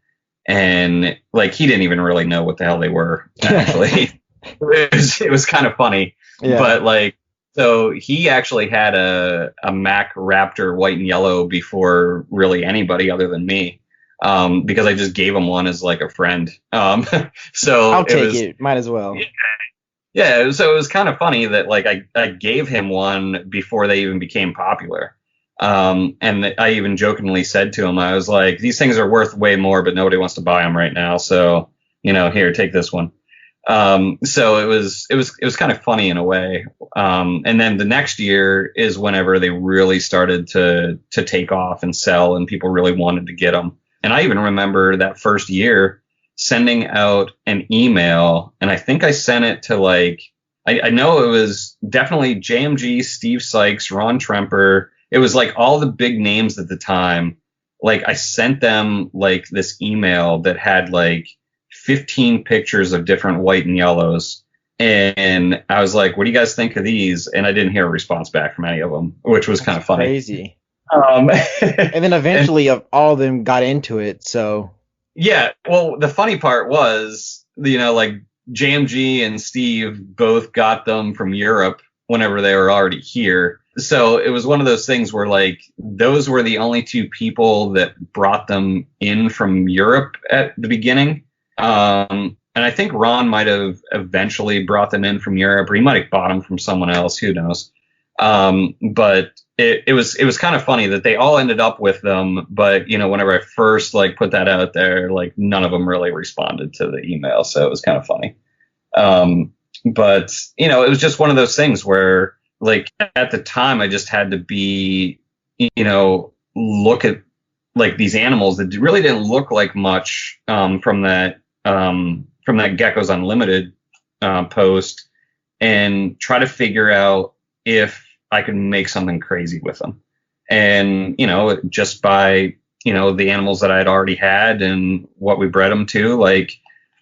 And like, he didn't even really know what the hell they were actually. it was kind of funny, but like, so he actually had a Mac Raptor white and yellow before really anybody other than me. Because I just gave him one as like a friend. So I'll take it. Might as well. Yeah, so it was kind of funny that like I gave him one before they even became popular. And I even jokingly said to him, I was like, these things are worth way more, but nobody wants to buy them right now. So, here, take this one. So it was kind of funny in a way. And then the next year is whenever they really started to take off and sell, and people really wanted to get them. And I even remember that first year sending out an email, and I think I sent it to like, I know it was definitely JMG, Steve Sykes, Ron Tremper. It was like all the big names at the time. Like I sent them like this email that had like 15 pictures of different white and yellows. And I was like, what do you guys think of these? And I didn't hear a response back from any of them, which was kind of funny. Crazy. Um, And then eventually, all of them got into it. So yeah, well, the funny part was, like JMG and Steve both got them from Europe whenever they were already here. So it was one of those things where like those were the only two people that brought them in from Europe at the beginning. And I think Ron might have eventually brought them in from Europe, or he might have bought them from someone else. Who knows? But it was kind of funny that they all ended up with them. But, whenever I first like put that out there, like none of them really responded to the email. So it was kind of funny. But, it was just one of those things where like at the time I just had to be, look at like these animals that really didn't look like much from that Geckos Unlimited post, and try to figure out if I could make something crazy with them. And, just by, the animals that I had already had and what we bred them to, like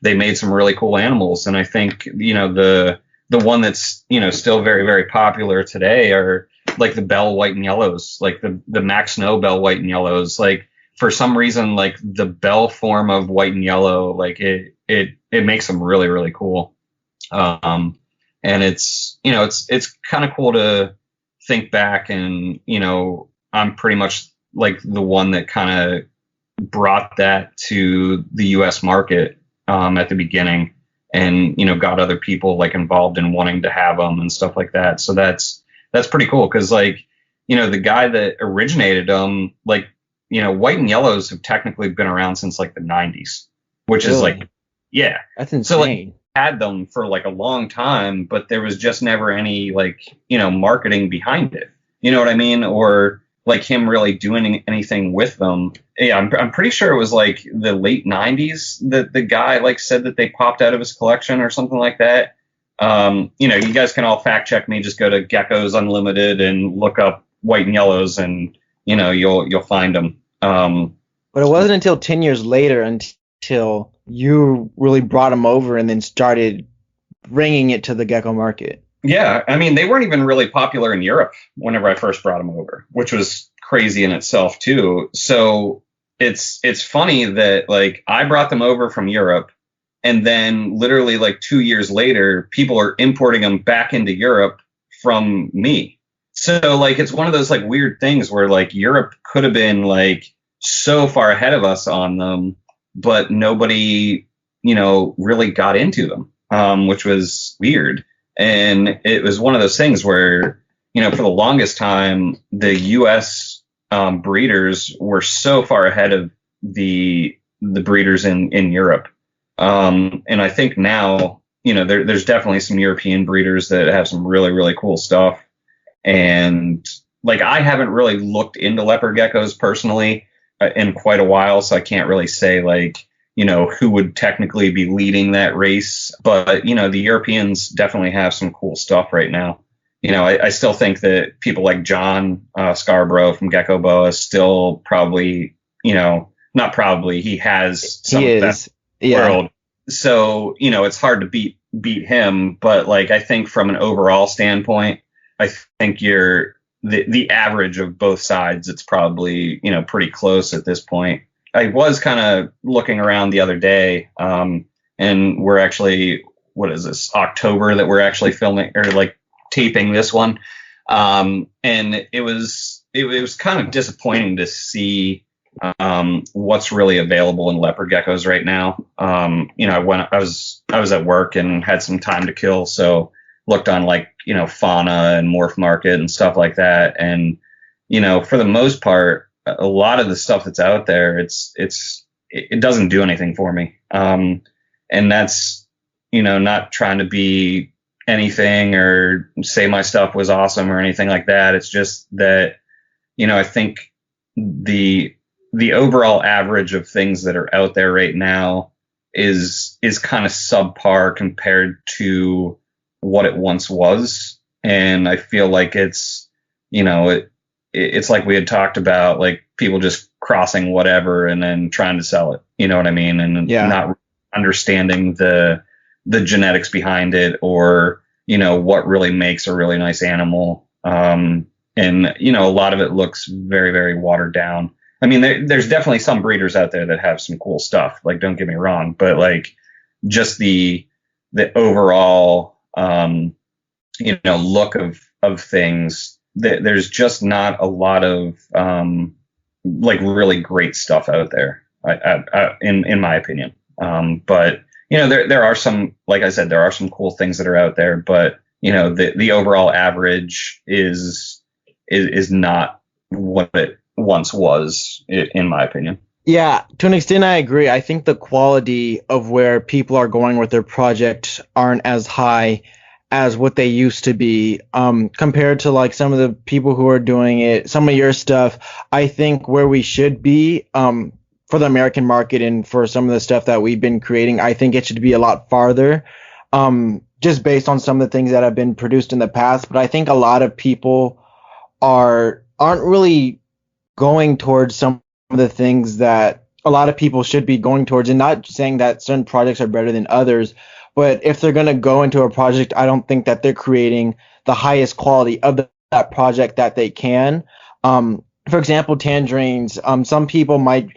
they made some really cool animals. And I think, the one that's, still very, very popular today are like the Bell White and Yellows, like the Max Snow Bell White and Yellows. Like for some reason, like the Bell form of white and yellow, like it makes them really, really cool. And it's, it's kind of cool to think back and, I'm pretty much like the one that kind of brought that to the US market at the beginning, and, got other people like involved in wanting to have them and stuff like that. So that's pretty cool. Cause like, the guy that originated them, like, white and yellows have technically been around since like the 90s, which is like, yeah, that's insane. So like had them for like a long time, but there was just never any like, marketing behind it. You know what I mean? Or like him really doing anything with them. Yeah, I'm pretty sure it was like the late 90s that the guy like said that they popped out of his collection or something like that. You guys can all fact check me. Just go to Geckos Unlimited and look up white and yellows, and you'll find them. But it wasn't until 10 years later until you really brought them over and then started bringing it to the gecko market. Yeah, I mean, they weren't even really popular in Europe whenever I first brought them over, which was crazy in itself too. So it's funny that like I brought them over from Europe, and then literally like 2 years later, people are importing them back into Europe from me. So like it's one of those like weird things where like Europe could have been like so far ahead of us on them, but nobody, really got into them, which was weird. And it was one of those things where, for the longest time, the U.S. Breeders were so far ahead of the breeders in Europe. And I think now, there's definitely some European breeders that have some really, really cool stuff. And like, I haven't really looked into leopard geckos personally in quite a while, so I can't really say like, who would technically be leading that race. But, the Europeans definitely have some cool stuff right now. I still think that people like John Scarborough from Gecko Boa still probably, not probably, he has some of that world. So, it's hard to beat him. But like, I think from an overall standpoint, I think you're the average of both sides. It's probably, pretty close at this point. I was kind of looking around the other day, and we're actually, what is this, October that we're actually filming or like taping this one. And it was kind of disappointing to see what's really available in leopard geckos right now. I was at work and had some time to kill, so looked on like, Fauna and Morph Market and stuff like that. And, for the most part, a lot of the stuff that's out there, it doesn't do anything for me. And that's, not trying to be anything or say my stuff was awesome or anything like that. It's just that, I think the overall average of things that are out there right now is kind of subpar compared to what it once was. And I feel like it's, it's like we had talked about, like people just crossing whatever and then trying to sell it. You know what I mean? And not understanding the the genetics behind it, or, what really makes a really nice animal. And, a lot of it looks very, very watered down. I mean, there's definitely some breeders out there that have some cool stuff. Like, don't get me wrong, but like just the overall, look of things, there's just not a lot of, like really great stuff out there, in my opinion. But there are some, like I said, there are some cool things that are out there, but the overall average is not what it once was, in my opinion. Yeah, to an extent, I agree. I think the quality of where people are going with their project aren't as high as what they used to be, compared to like some of the people who are doing it, some of your stuff. I think where we should be, for the American market and for some of the stuff that we've been creating, I think it should be a lot farther, just based on some of the things that have been produced in the past. But I think a lot of people aren't really going towards some of the things that a lot of people should be going towards, and not saying that certain projects are better than others, but if they're going to go into a project, I don't think that they're creating the highest quality of that project that they can. For example, tangerines, some people might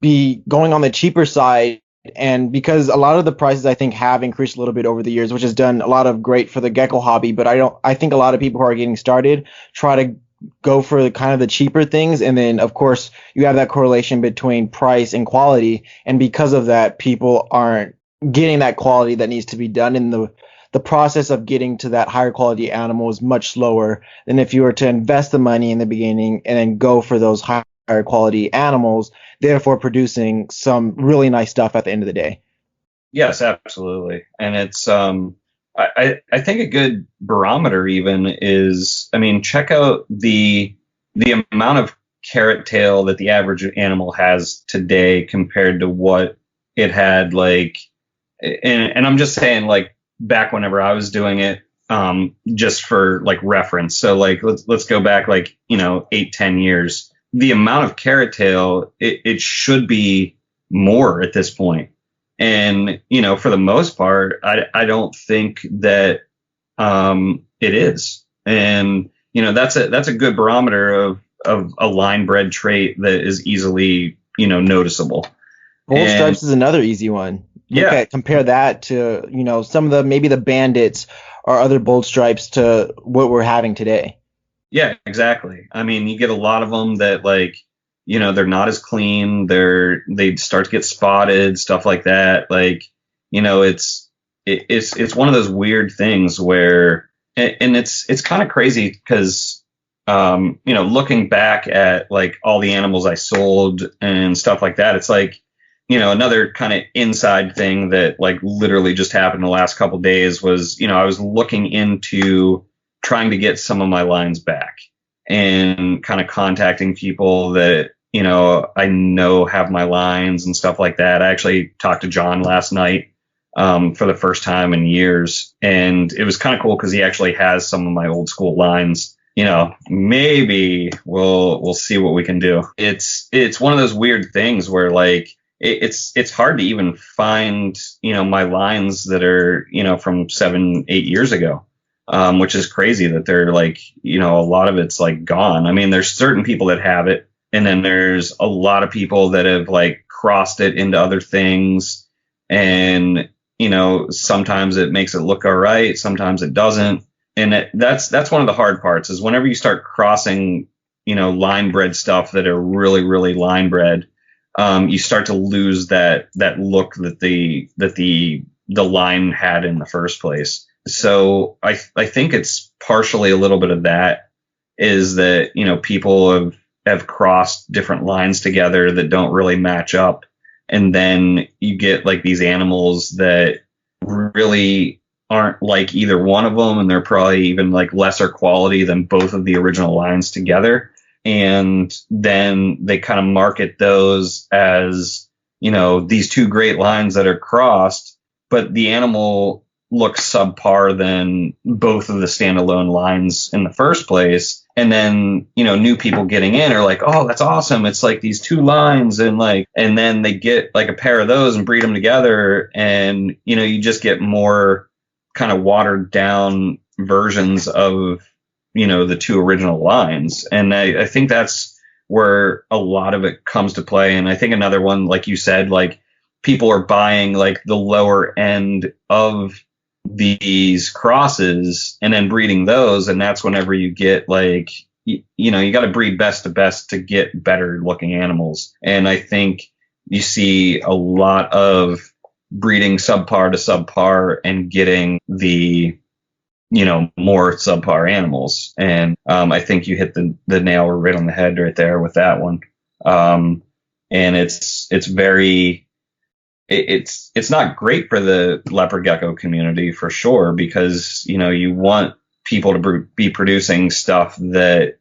be going on the cheaper side, and because a lot of the prices I think have increased a little bit over the years, which has done a lot of great for the gecko hobby, but I think a lot of people who are getting started try to go for kind of the cheaper things, and then of course you have that correlation between price and quality, and because of that, people aren't getting that quality that needs to be done, and the process of getting to that higher quality animal is much slower than if you were to invest the money in the beginning and then go for those higher quality animals, therefore producing some really nice stuff at the end of the day. Yes, absolutely. And it's I think a good barometer even is, I mean, check out the amount of carrot tail that the average animal has today compared to what it had, like, and I'm just saying, like, back whenever I was doing it, just for like reference. So like, let's go back like, 8-10 years. The amount of carrot tail, it should be more at this point. And, for the most part, I don't think that, it is. And, that's a good barometer of a line bred trait that is easily, noticeable. Gold stripes is another easy one. Compare that to, some of maybe the bandits or other bold stripes to what we're having today. Yeah, exactly. I mean, you get a lot of them that, like, they're not as clean. They start to get spotted, stuff like that. Like, it's one of those weird things where, and it's kind of crazy because, looking back at like all the animals I sold and stuff like that, it's like, another kind of inside thing that like literally just happened the last couple of days was, I was looking into trying to get some of my lines back and kind of contacting people that, I know have my lines and stuff like that. I actually talked to John last night, for the first time in years. And it was kind of cool because he actually has some of my old school lines. Maybe we'll see what we can do. It's one of those weird things where like, it's hard to even find, my lines that are, from 7-8 years ago, which is crazy that they're like, a lot of it's like gone. I mean, there's certain people that have it, and then there's a lot of people that have like crossed it into other things. And, sometimes it makes it look all right. Sometimes it doesn't. And that's one of the hard parts is whenever you start crossing, line bred stuff that are really, really line bred, you start to lose that look that the line had in the first place. So I think it's partially a little bit of that, is that, people have crossed different lines together that don't really match up. And then you get like these animals that really aren't like either one of them. And they're probably even like lesser quality than both of the original lines together. And then they kind of market those as, these two great lines that are crossed, but the animal looks subpar than both of the standalone lines in the first place. And then, new people getting in are like, oh, that's awesome. It's like these two lines and then they get like a pair of those and breed them together. And, you just get more kind of watered down versions of, the two original lines. And I think that's where a lot of it comes to play. And I think another one, like you said, like people are buying like the lower end of these crosses and then breeding those. And that's whenever you get like, you got to breed best to best to get better looking animals. And I think you see a lot of breeding subpar to subpar and getting the more subpar animals. And I think you hit the nail right on the head right there with that one. And it's not great for the leopard gecko community for sure, because you want people to be producing stuff that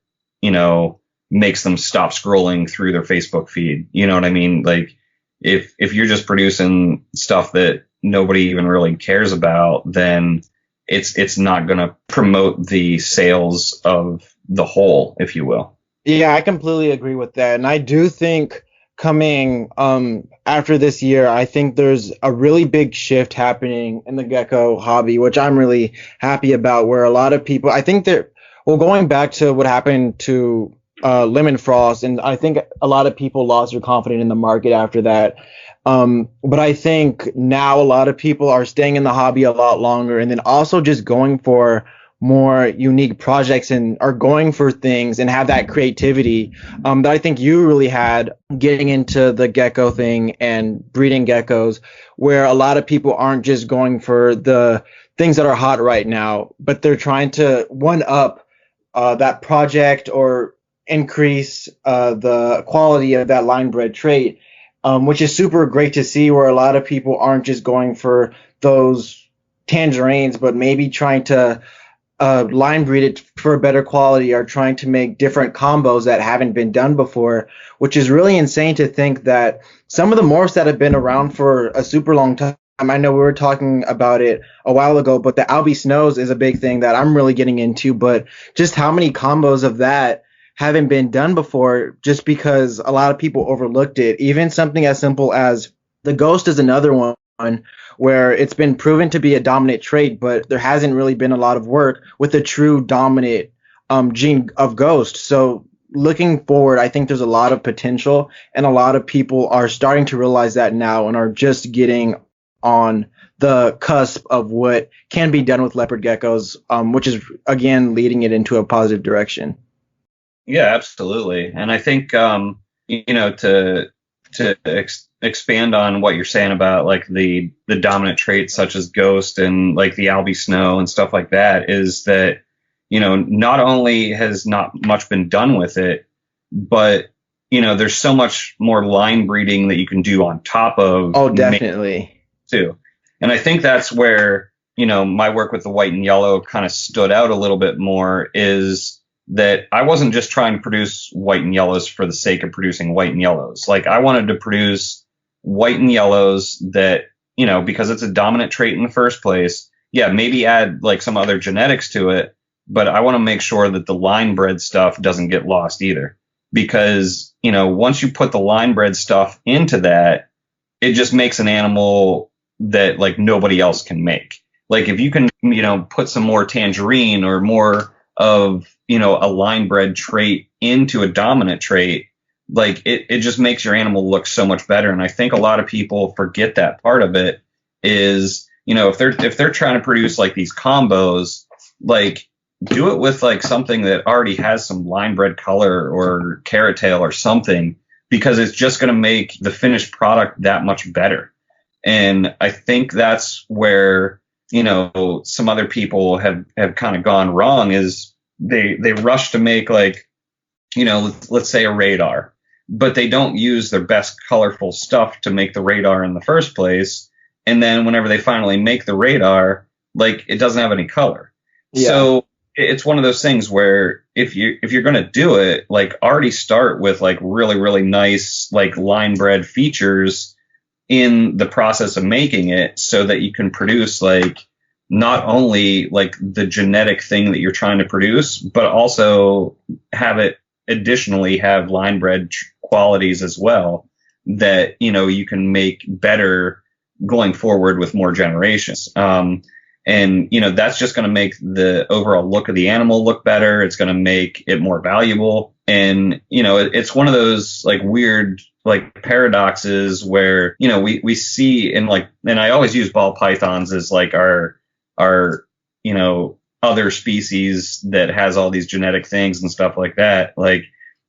makes them stop scrolling through their Facebook feed. You know what I mean? Like if you're just producing stuff that nobody even really cares about, then it's not going to promote the sales of the whole, if you will. Yeah, I completely agree with that. And I do think coming after this year, I think there's a really big shift happening in the gecko hobby, which I'm really happy about, where a lot of people, I think going back to what happened to Lemon Frost, and I think a lot of people lost their confidence in the market after that. But I think now a lot of people are staying in the hobby a lot longer, and then also just going for more unique projects and are going for things and have that creativity that I think you really had getting into the gecko thing and breeding geckos, where a lot of people aren't just going for the things that are hot right now, but they're trying to one up that project or increase the quality of that line bred trait. Which is super great to see, where a lot of people aren't just going for those tangerines, but maybe trying to line breed it for a better quality, or trying to make different combos that haven't been done before, which is really insane to think that some of the morphs that have been around for a super long time, I know we were talking about it a while ago, but the Albie Snows is a big thing that I'm really getting into, but just how many combos of that haven't been done before, just because a lot of people overlooked it. Even something as simple as the Ghost is another one where it's been proven to be a dominant trait, but there hasn't really been a lot of work with the true dominant gene of Ghost. So looking forward, I think there's a lot of potential, and a lot of people are starting to realize that now and are just getting on the cusp of what can be done with leopard geckos, which is, again, leading it into a positive direction. Yeah, absolutely. And I think, to expand on what you're saying about like the dominant traits such as Ghost and like the Albie Snow and stuff like that, is that, not only has not much been done with it, but, there's so much more line breeding that you can do on top of. Oh, definitely. Too. And I think that's where, my work with the white and yellow kind of stood out a little bit more, is that I wasn't just trying to produce white and yellows for the sake of producing white and yellows. Like I wanted to produce white and yellows that, because it's a dominant trait in the first place. Yeah, maybe add like some other genetics to it, but I want to make sure that the line bred stuff doesn't get lost either. Because, once you put the line bred stuff into that, it just makes an animal that like nobody else can make. Like if you can, put some more tangerine or more of, a line bred trait into a dominant trait, like it just makes your animal look so much better. And I think a lot of people forget that part of it is, if they're trying to produce like these combos, like do it with like something that already has some line bred color or carrot tail or something, because it's just going to make the finished product that much better. And I think that's where, some other people have kind of gone wrong, is they rush to make like, let's say a radar, but they don't use their best colorful stuff to make the radar in the first place. And then whenever they finally make the radar, like it doesn't have any color. Yeah. So it's one of those things where if you're going to do it, like already start with like really, really nice, like line bred features in the process of making it, so that you can produce like, not only like the genetic thing that you're trying to produce, but also have it additionally have line bred qualities as well that, you know, you can make better going forward with more generations. And, you know, that's just going to make the overall look of the animal look better. It's going to make it more valuable. And, you know, it's one of those like weird like paradoxes where, you know, we see in like, and I always use ball pythons as like our, you know, other species that has all these genetic things and stuff like that. Like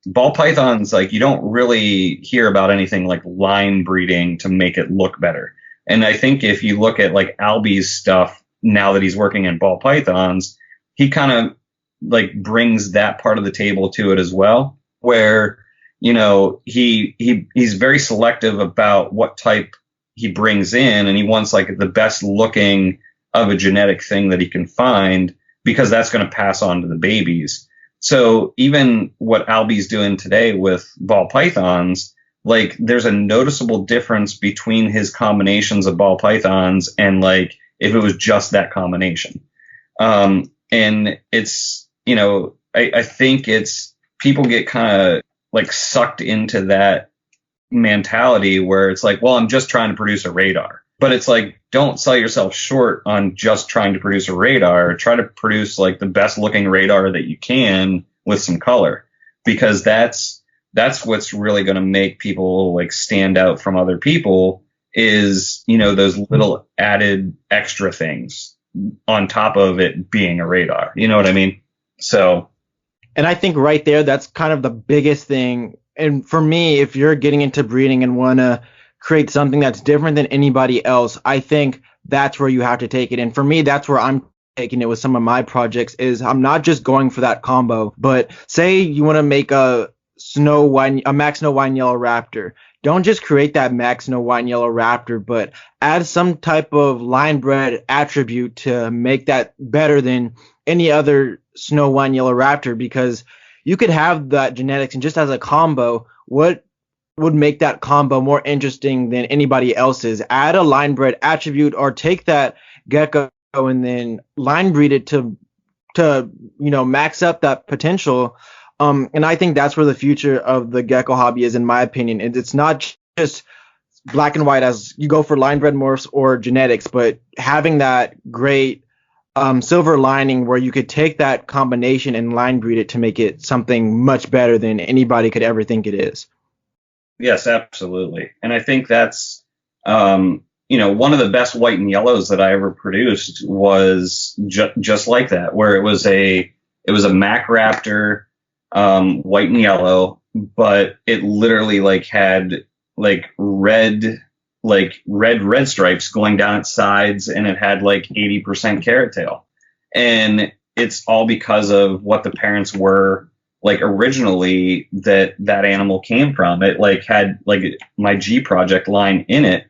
ball pythons, like you don't really hear about anything like line breeding to make it look better. And I think if you look at like Albie's stuff, now that he's working in ball pythons, he kind of like brings that part of the table to it as well, where, you know, he's very selective about what type he brings in, and he wants like the best looking of a genetic thing that he can find, because that's going to pass on to the babies. So even what Albie's doing today with ball pythons, like there's a noticeable difference between his combinations of ball pythons and like if it was just that combination. And it's, you know, I think it's people get kind of like sucked into that mentality where it's like, well, I'm just trying to produce a radar. But it's like, don't sell yourself short on just trying to produce a radar. Try to produce like the best looking radar that you can with some color, because that's what's really going to make people like stand out from other people is, you know, those little added extra things on top of it being a radar. You know what I mean? So. And I think right there, that's kind of the biggest thing. And for me, if you're getting into breeding and want to create something that's different than anybody else, I think that's where you have to take it. And for me, that's where I'm taking it with some of my projects is I'm not just going for that combo, but say you want to make a Max Snow White and Yellow Raptor. Don't just create that Max Snow White and Yellow Raptor, but add some type of line bred attribute to make that better than any other Snow White and Yellow Raptor, because you could have that genetics and just as a combo, what would make that combo more interesting than anybody else's? Add a line bred attribute or take that gecko and then line breed it to you know, max up that potential. And I think that's where the future of the gecko hobby is, in my opinion. It's not just black and white as you go for line bred morphs or genetics, but having that great silver lining where you could take that combination and line breed it to make it something much better than anybody could ever think it is. Yes, absolutely. And I think that's, you know, one of the best white and yellows that I ever produced was just like that, where it was a Mac Raptor, white and yellow, but it literally like had like red stripes going down its sides, and it had like 80% carrot tail. And it's all because of what the parents were like originally that animal came from. It like had like my G project line in it,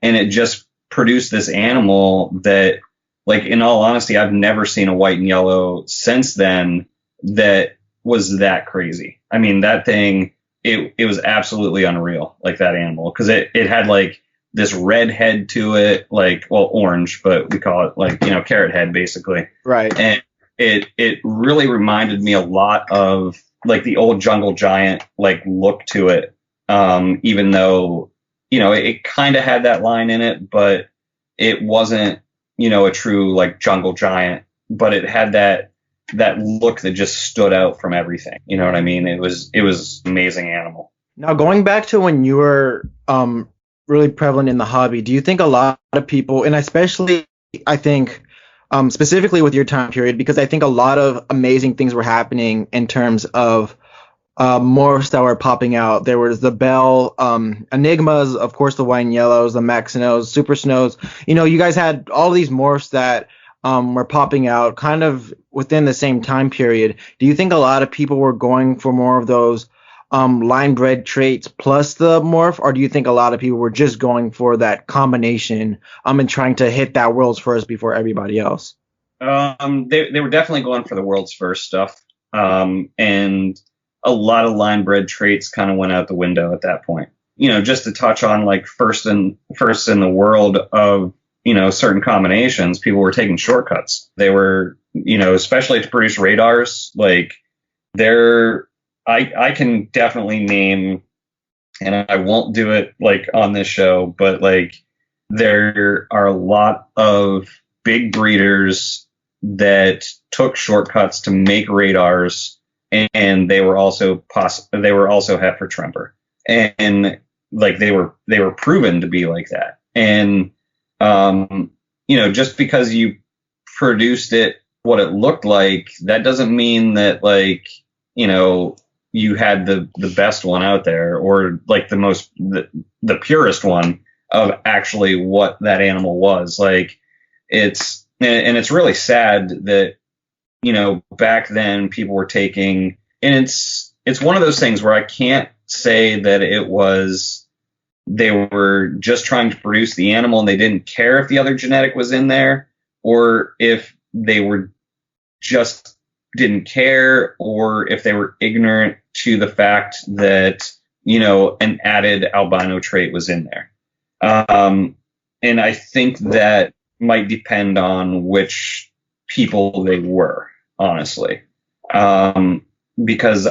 and it just produced this animal that, like, in all honesty, I've never seen a white and yellow since then that was that crazy. I mean, that thing, it was absolutely unreal, like that animal, because it had like this red head to it, like, well, orange, but we call it like, you know, carrot head basically. Right. And it really reminded me a lot of like the old Jungle Giant like look to it, even though, you know, it kind of had that line in it, but it wasn't, you know, a true like Jungle Giant, but it had that look that just stood out from everything. You know what I mean? It was amazing animal. Now, going back to when you were really prevalent in the hobby, do you think a lot of people, and especially I think specifically with your time period, because I think a lot of amazing things were happening in terms of morphs that were popping out. There was the Bell Enigmas, of course, the white and yellows, the Max Snows, Super Snows. You know, you guys had all these morphs that were popping out kind of within the same time period. Do you think a lot of people were going for more of those line bred traits plus the morph, or do you think a lot of people were just going for that combination and trying to hit that world's first before everybody else? They were definitely going for the world's first stuff, and a lot of line bred traits kind of went out the window at that point. You know, just to touch on like first in the world of, certain combinations, people were taking shortcuts. They were, especially to produce radars, like I can definitely name, and I won't do it like on this show, but like there are a lot of big breeders that took shortcuts to make radars, and they were also heifer tremper, and like they were proven to be like that. And just because you produced it what it looked like, that doesn't mean that like you had the best one out there, or like the purest one of actually what that animal was. Like it's really sad that back then people were taking, and it's one of those things where I can't say that they were just trying to produce the animal and they didn't care if the other genetic was in there, or if they were just didn't care, or if they were ignorant to the fact that an added albino trait was in there. And I think that might depend on which people they were, honestly, because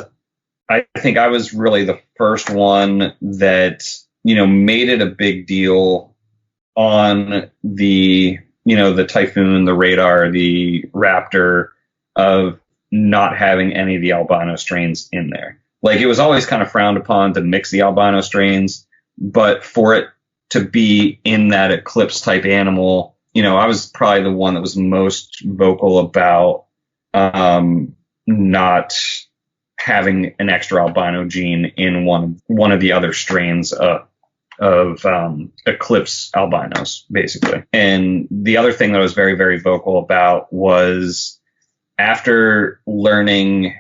I think I was really the first one that made it a big deal on the Typhoon, the Radar, the Raptor, of not having any of the albino strains in there. Like, it was always kind of frowned upon to mix the albino strains, but for it to be in that eclipse type animal, I was probably the one that was most vocal about not having an extra albino gene in one of the other strains of eclipse albinos, basically. And the other thing that I was very, very vocal about was, after learning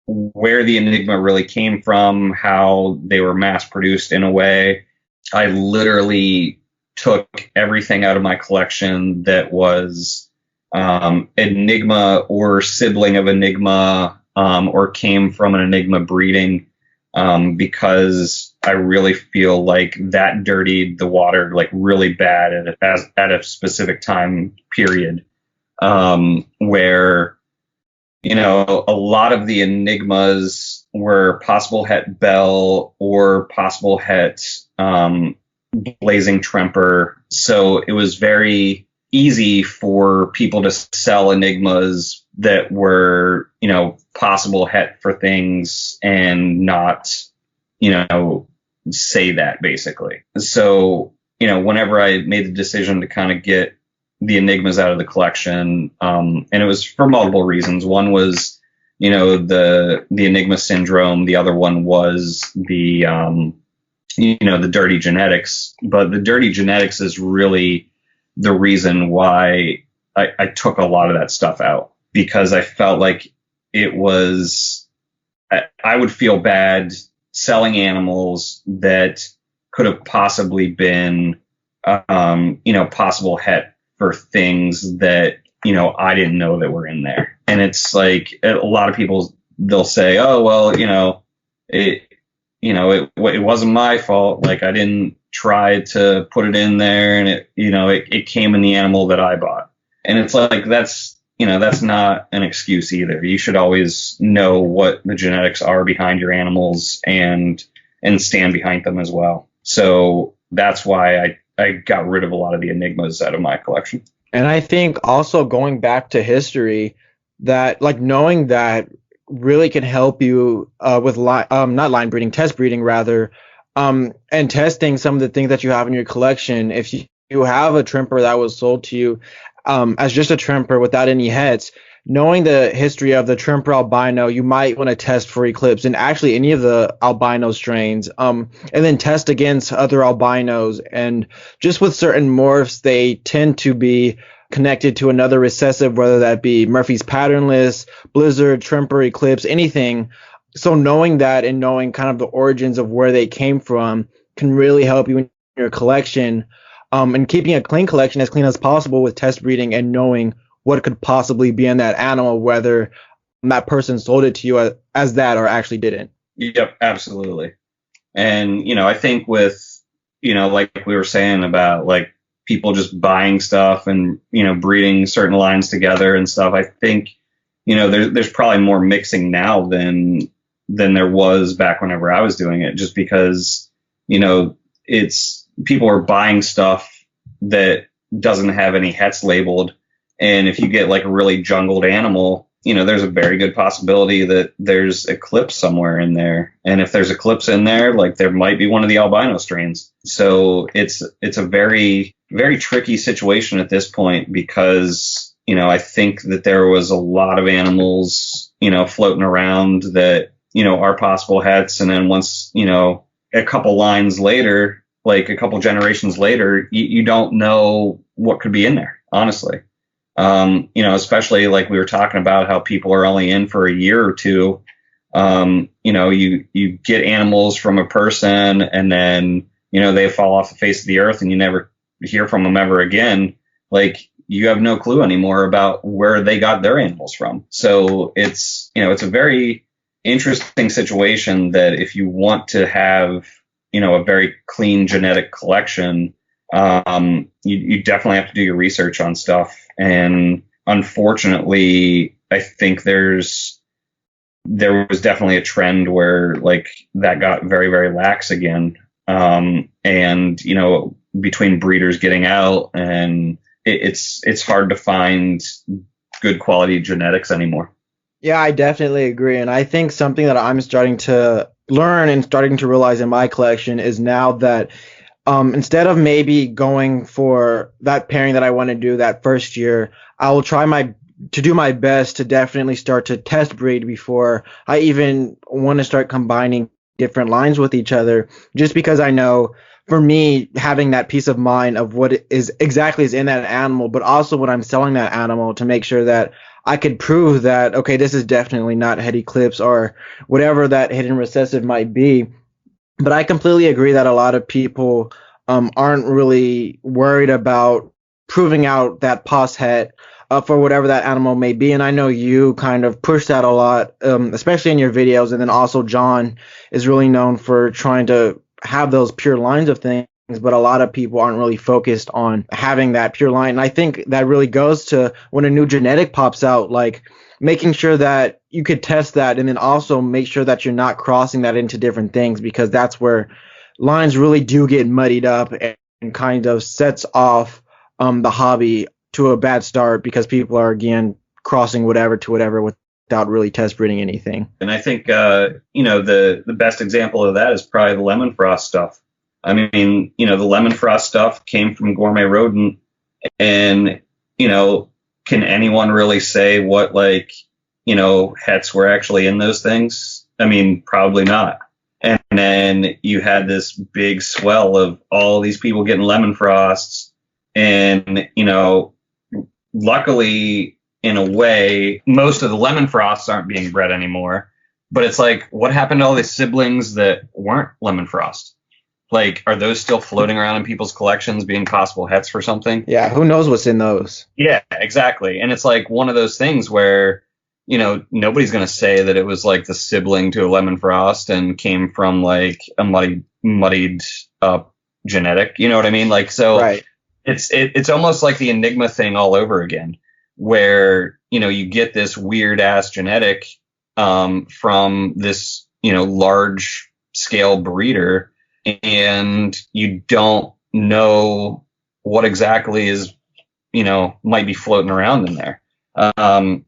where the Enigma really came from, how they were mass produced in a way, I literally took everything out of my collection that was Enigma or sibling of Enigma, or came from an Enigma breeding, because I really feel like that dirtied the water like really bad at a specific time period, where a lot of the Enigmas were possible het Bell or possible het Blazing Tremper. So it was very easy for people to sell Enigmas that were, possible het for things and not, say that, basically. So, whenever I made the decision to kind of get the Enigmas out of the collection, and it was for multiple reasons. One was, the Enigma syndrome. The other one was the dirty genetics. But the dirty genetics is really the reason why I took a lot of that stuff out, because I felt like it was, I would feel bad selling animals that could have possibly been, possible het for things that, I didn't know that were in there. And it's like, a lot of people, they'll say, oh, well, it wasn't my fault. Like, I didn't try to put it in there, and it came in the animal that I bought. And it's like, that's not an excuse either. You should always know what the genetics are behind your animals and stand behind them as well. So that's why I got rid of a lot of the Enigmas out of my collection. And I think also going back to history, that like knowing that really can help you with not line breeding, test breeding rather, and testing some of the things that you have in your collection. If you have a Tremper that was sold to you as just a Tremper without any hets, knowing the history of the Tremper albino, you might want to test for eclipse and actually any of the albino strains, and then test against other albinos. And just with certain morphs, they tend to be connected to another recessive, whether that be Murphy's patternless, Blizzard, Tremper, eclipse, anything. So knowing that and knowing kind of the origins of where they came from can really help you in your collection, and keeping a clean collection, as clean as possible with test breeding and knowing what could possibly be in that animal, whether that person sold it to you as that or actually didn't. Yep, absolutely. And, I think with, like we were saying about like people just buying stuff and, breeding certain lines together and stuff. I think, there's probably more mixing now than there was back whenever I was doing it, just because, it's people are buying stuff that doesn't have any hets labeled. And if you get like a really jungled animal, there's a very good possibility that there's eclipse somewhere in there. And if there's eclipse in there, like there might be one of the albino strains. So it's a very, very tricky situation at this point because, I think that there was a lot of animals, floating around that, are possible hets. And then once, a couple lines later, like a couple generations later, you don't know what could be in there, honestly. Especially like we were talking about how people are only in for a year or two. You get animals from a person and then, they fall off the face of the earth and you never hear from them ever again. Like you have no clue anymore about where they got their animals from. So it's a very interesting situation that if you want to have, a very clean genetic collection, you definitely have to do your research on stuff. And unfortunately, I think there was definitely a trend where like that got very, very lax again. And, between breeders getting out and it's hard to find good quality genetics anymore. Yeah, I definitely agree. And I think something that I'm starting to learn and starting to realize in my collection is now that instead of maybe going for that pairing that I want to do that first year, I will try to do my best to definitely start to test breed before I even want to start combining different lines with each other, just because I know for me having that peace of mind of what is exactly is in that animal, but also when I'm selling that animal to make sure that I could prove that, okay, this is definitely not head eclipse or whatever that hidden recessive might be. But I completely agree that a lot of people aren't really worried about proving out that pos het for whatever that animal may be. And I know you kind of push that a lot, especially in your videos. And then also John is really known for trying to have those pure lines of things. But a lot of people aren't really focused on having that pure line. And I think that really goes to when a new genetic pops out, like making sure that you could test that and then also make sure that you're not crossing that into different things, because that's where lines really do get muddied up and kind of sets off the hobby to a bad start because people are, again, crossing whatever to whatever without really test breeding anything. And I think, the best example of that is probably the lemon frost stuff. I mean, the lemon frost stuff came from Gourmet Rodent, and, can anyone really say what, hets were actually in those things? I mean, probably not. And then you had this big swell of all these people getting lemon frosts, and, luckily, in a way, most of the lemon frosts aren't being bred anymore, but it's like, what happened to all these siblings that weren't lemon frost? Like, are those still floating around in people's collections being possible hets for something? Yeah, who knows what's in those? Yeah, exactly. And it's like one of those things where, nobody's going to say that it was like the sibling to a lemon frost and came from like a muddied up genetic. You know what I mean? Like, so right. It's almost like the Enigma thing all over again, where, you get this weird ass genetic from this, large scale breeder, and you don't know what exactly is, might be floating around in there. And,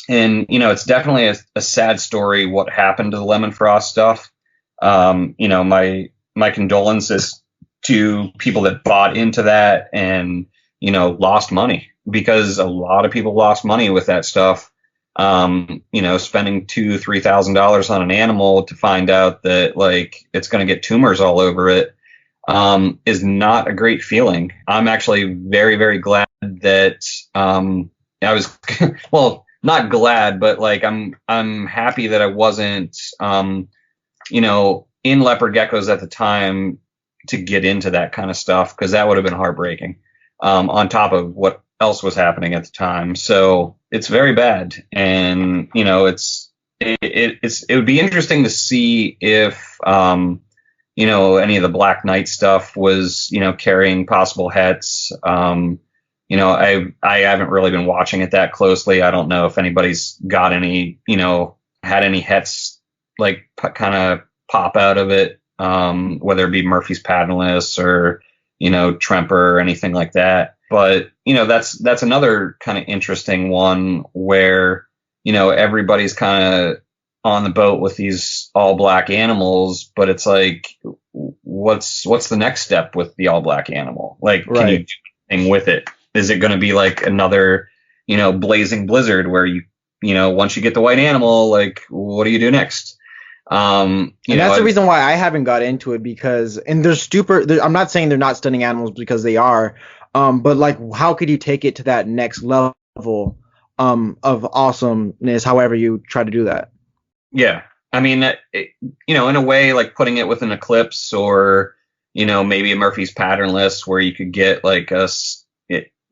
it's definitely a sad story what happened to the lemon frost stuff. My condolences to people that bought into that and, lost money, because a lot of people lost money with that stuff. Spending $2,000-$3,000 on an animal to find out that like it's going to get tumors all over it is not a great feeling. I'm actually very, very glad that I was well, not glad, but like I'm happy that I wasn't in leopard geckos at the time to get into that kind of stuff, because that would have been heartbreaking on top of what else was happening at the time. So it's very bad. And, it would be interesting to see if, any of the Black Knight stuff was, carrying possible hets. I haven't really been watching it that closely. I don't know if anybody's got any, had any hets like kind of pop out of it, whether it be Murphy's Patternless or, Tremper or anything like that. But, that's another kind of interesting one where, everybody's kind of on the boat with these all black animals, but it's like, what's the next step with the all black animal? Like, can you do anything with it? Is it going to be like another, Blazing Blizzard where once you get the white animal, like, what do you do next? And that's the reason why I haven't got into it, because, and I'm not saying they're not stunning animals, because they are, but like, how could you take it to that next level, of awesomeness, however you try to do that? Yeah. I mean, in a way, like putting it with an Eclipse or, maybe a Murphy's Patternless where you could get like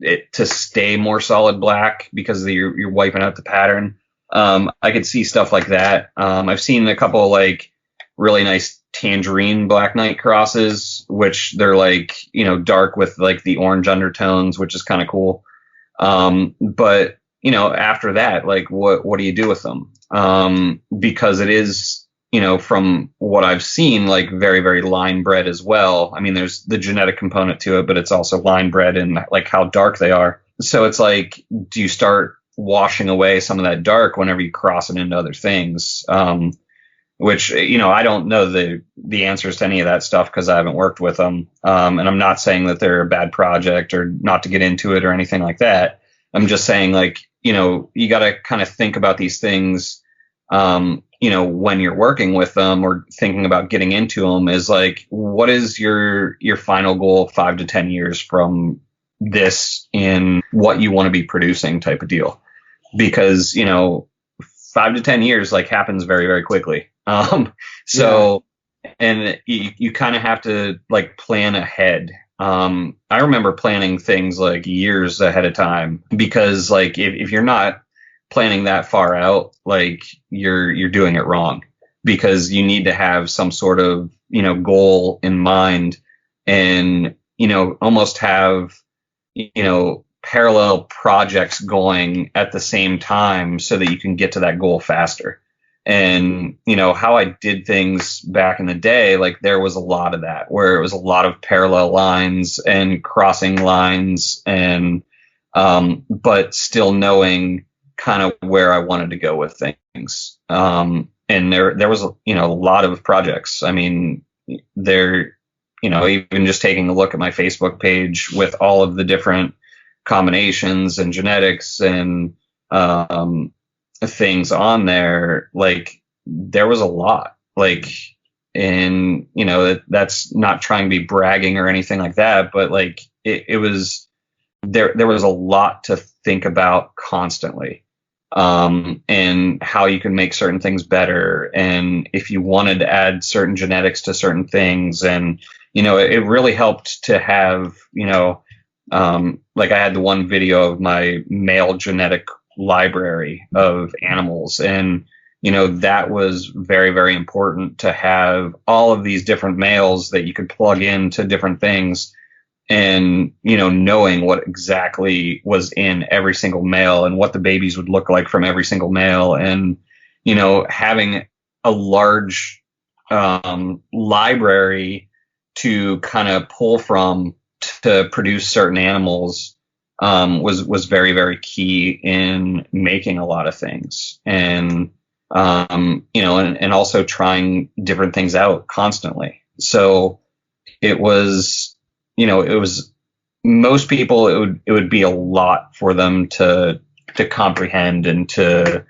it to stay more solid black because you're wiping out the pattern. I could see stuff like that. I've seen a couple like really nice tangerine Black Knight crosses, which they're like, dark with like the orange undertones, which is kind of cool. But after that, like what do you do with them? Because it is, from what I've seen, like very, very line bred as well. I mean, there's the genetic component to it, but it's also line bred and like how dark they are. So it's like, do you start washing away some of that dark whenever you cross it into other things? Which, I don't know the answers to any of that stuff because I haven't worked with them. And I'm not saying that they're a bad project or not to get into it or anything like that. I'm just saying, like, you got to kind of think about these things, when you're working with them or thinking about getting into them, is like, what is your final goal 5 to 10 years from this in what you want to be producing type of deal? Because, 5 to 10 years like happens very, very quickly. And you kind of have to like plan ahead. I remember planning things like years ahead of time, because like if you're not planning that far out, like you're doing it wrong, because you need to have some sort of, goal in mind and, almost have, parallel projects going at the same time so that you can get to that goal faster. And, how I did things back in the day, like there was a lot of that where it was a lot of parallel lines and crossing lines and, but still knowing kind of where I wanted to go with things. And there was, a lot of projects. I mean, even just taking a look at my Facebook page with all of the different combinations and genetics and, things on there, like there was a lot, like, and that's not trying to be bragging or anything like that, but like it was there was a lot to think about constantly, and how you can make certain things better, and if you wanted to add certain genetics to certain things, and it really helped to have like I had the one video of my male genetic library of animals, and that was very, very important to have all of these different males that you could plug into different things, and knowing what exactly was in every single male and what the babies would look like from every single male, and having a large library to kind of pull from to produce certain animals was very, very key in making a lot of things, and and also trying different things out constantly. So it was most people it would be a lot for them to comprehend and to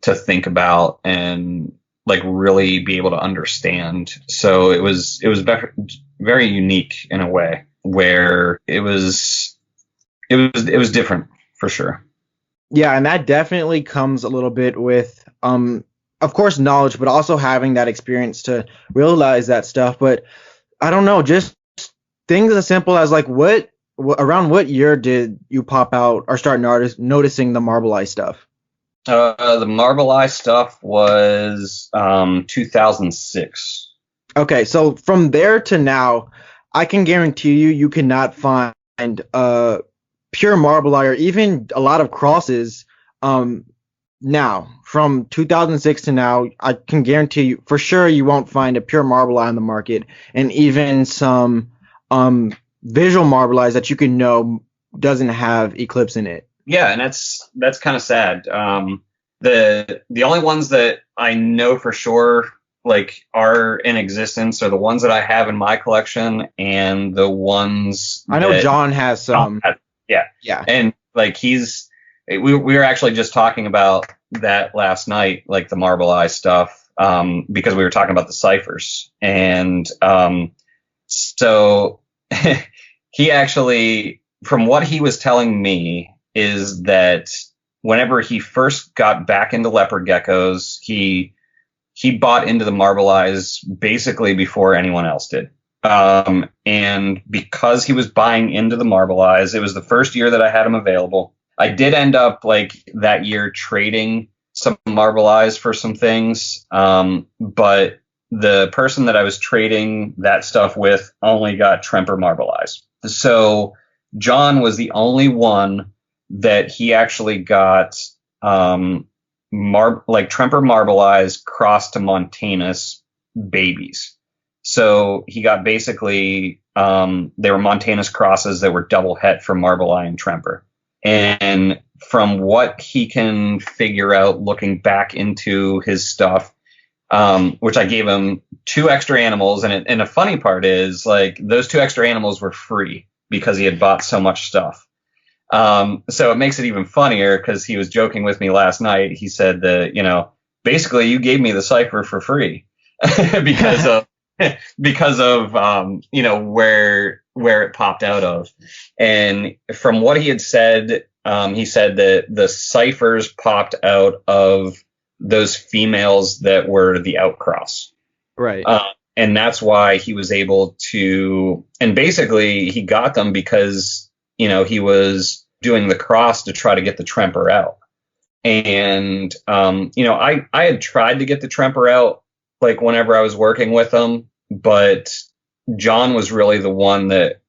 think about and like really be able to understand. So it was very unique in a way where it was different for sure. Yeah, and that definitely comes a little bit with, of course, knowledge, but also having that experience to realize that stuff. But I don't know, just things as simple as like around what year did you pop out or start noticing the marble eye stuff? The marble eye stuff was 2006. Okay, so from there to now, I can guarantee you cannot find pure Marble-Eye or even a lot of crosses um now. From 2006 to now, I can guarantee you for sure you won't find a pure Marble-Eye on the market, and even some visual Marble-Eyes that you can know doesn't have eclipse in it. Yeah, and that's kind of sad. The only ones that I know for sure like are in existence are the ones that I have in my collection and the ones I know John has some. Yeah. Yeah. And like we were actually just talking about that last night, like the Marble-Eye stuff, because we were talking about the ciphers. And so he actually, from what he was telling me, is that whenever he first got back into leopard geckos, he bought into the Marble-Eyes basically before anyone else did. And because he was buying into the Marble-Eyes, it was the first year that I had them available. I did end up like that year trading some Marble-Eyes for some things. But the person that I was trading that stuff with only got Tremper Marble-Eyes. So John was the only one that he actually got, like Tremper Marble-Eyes crossed to Montanus babies. So he got basically, they were Montanus crosses that were double het for Marble-Eye and Tremper. And from what he can figure out looking back into his stuff, which I gave him 2 extra animals. And the funny part is like those 2 extra animals were free because he had bought so much stuff. So it makes it even funnier because he was joking with me last night. He said that, basically you gave me the cipher for free because of where it popped out of. And from what he had said, he said that the ciphers popped out of those females that were the outcross. Right. And that's why he was able to, and basically he got them because, he was doing the cross to try to get the Tremper out. And, I had tried to get the Tremper out, like whenever I was working with him, but John was really the one that,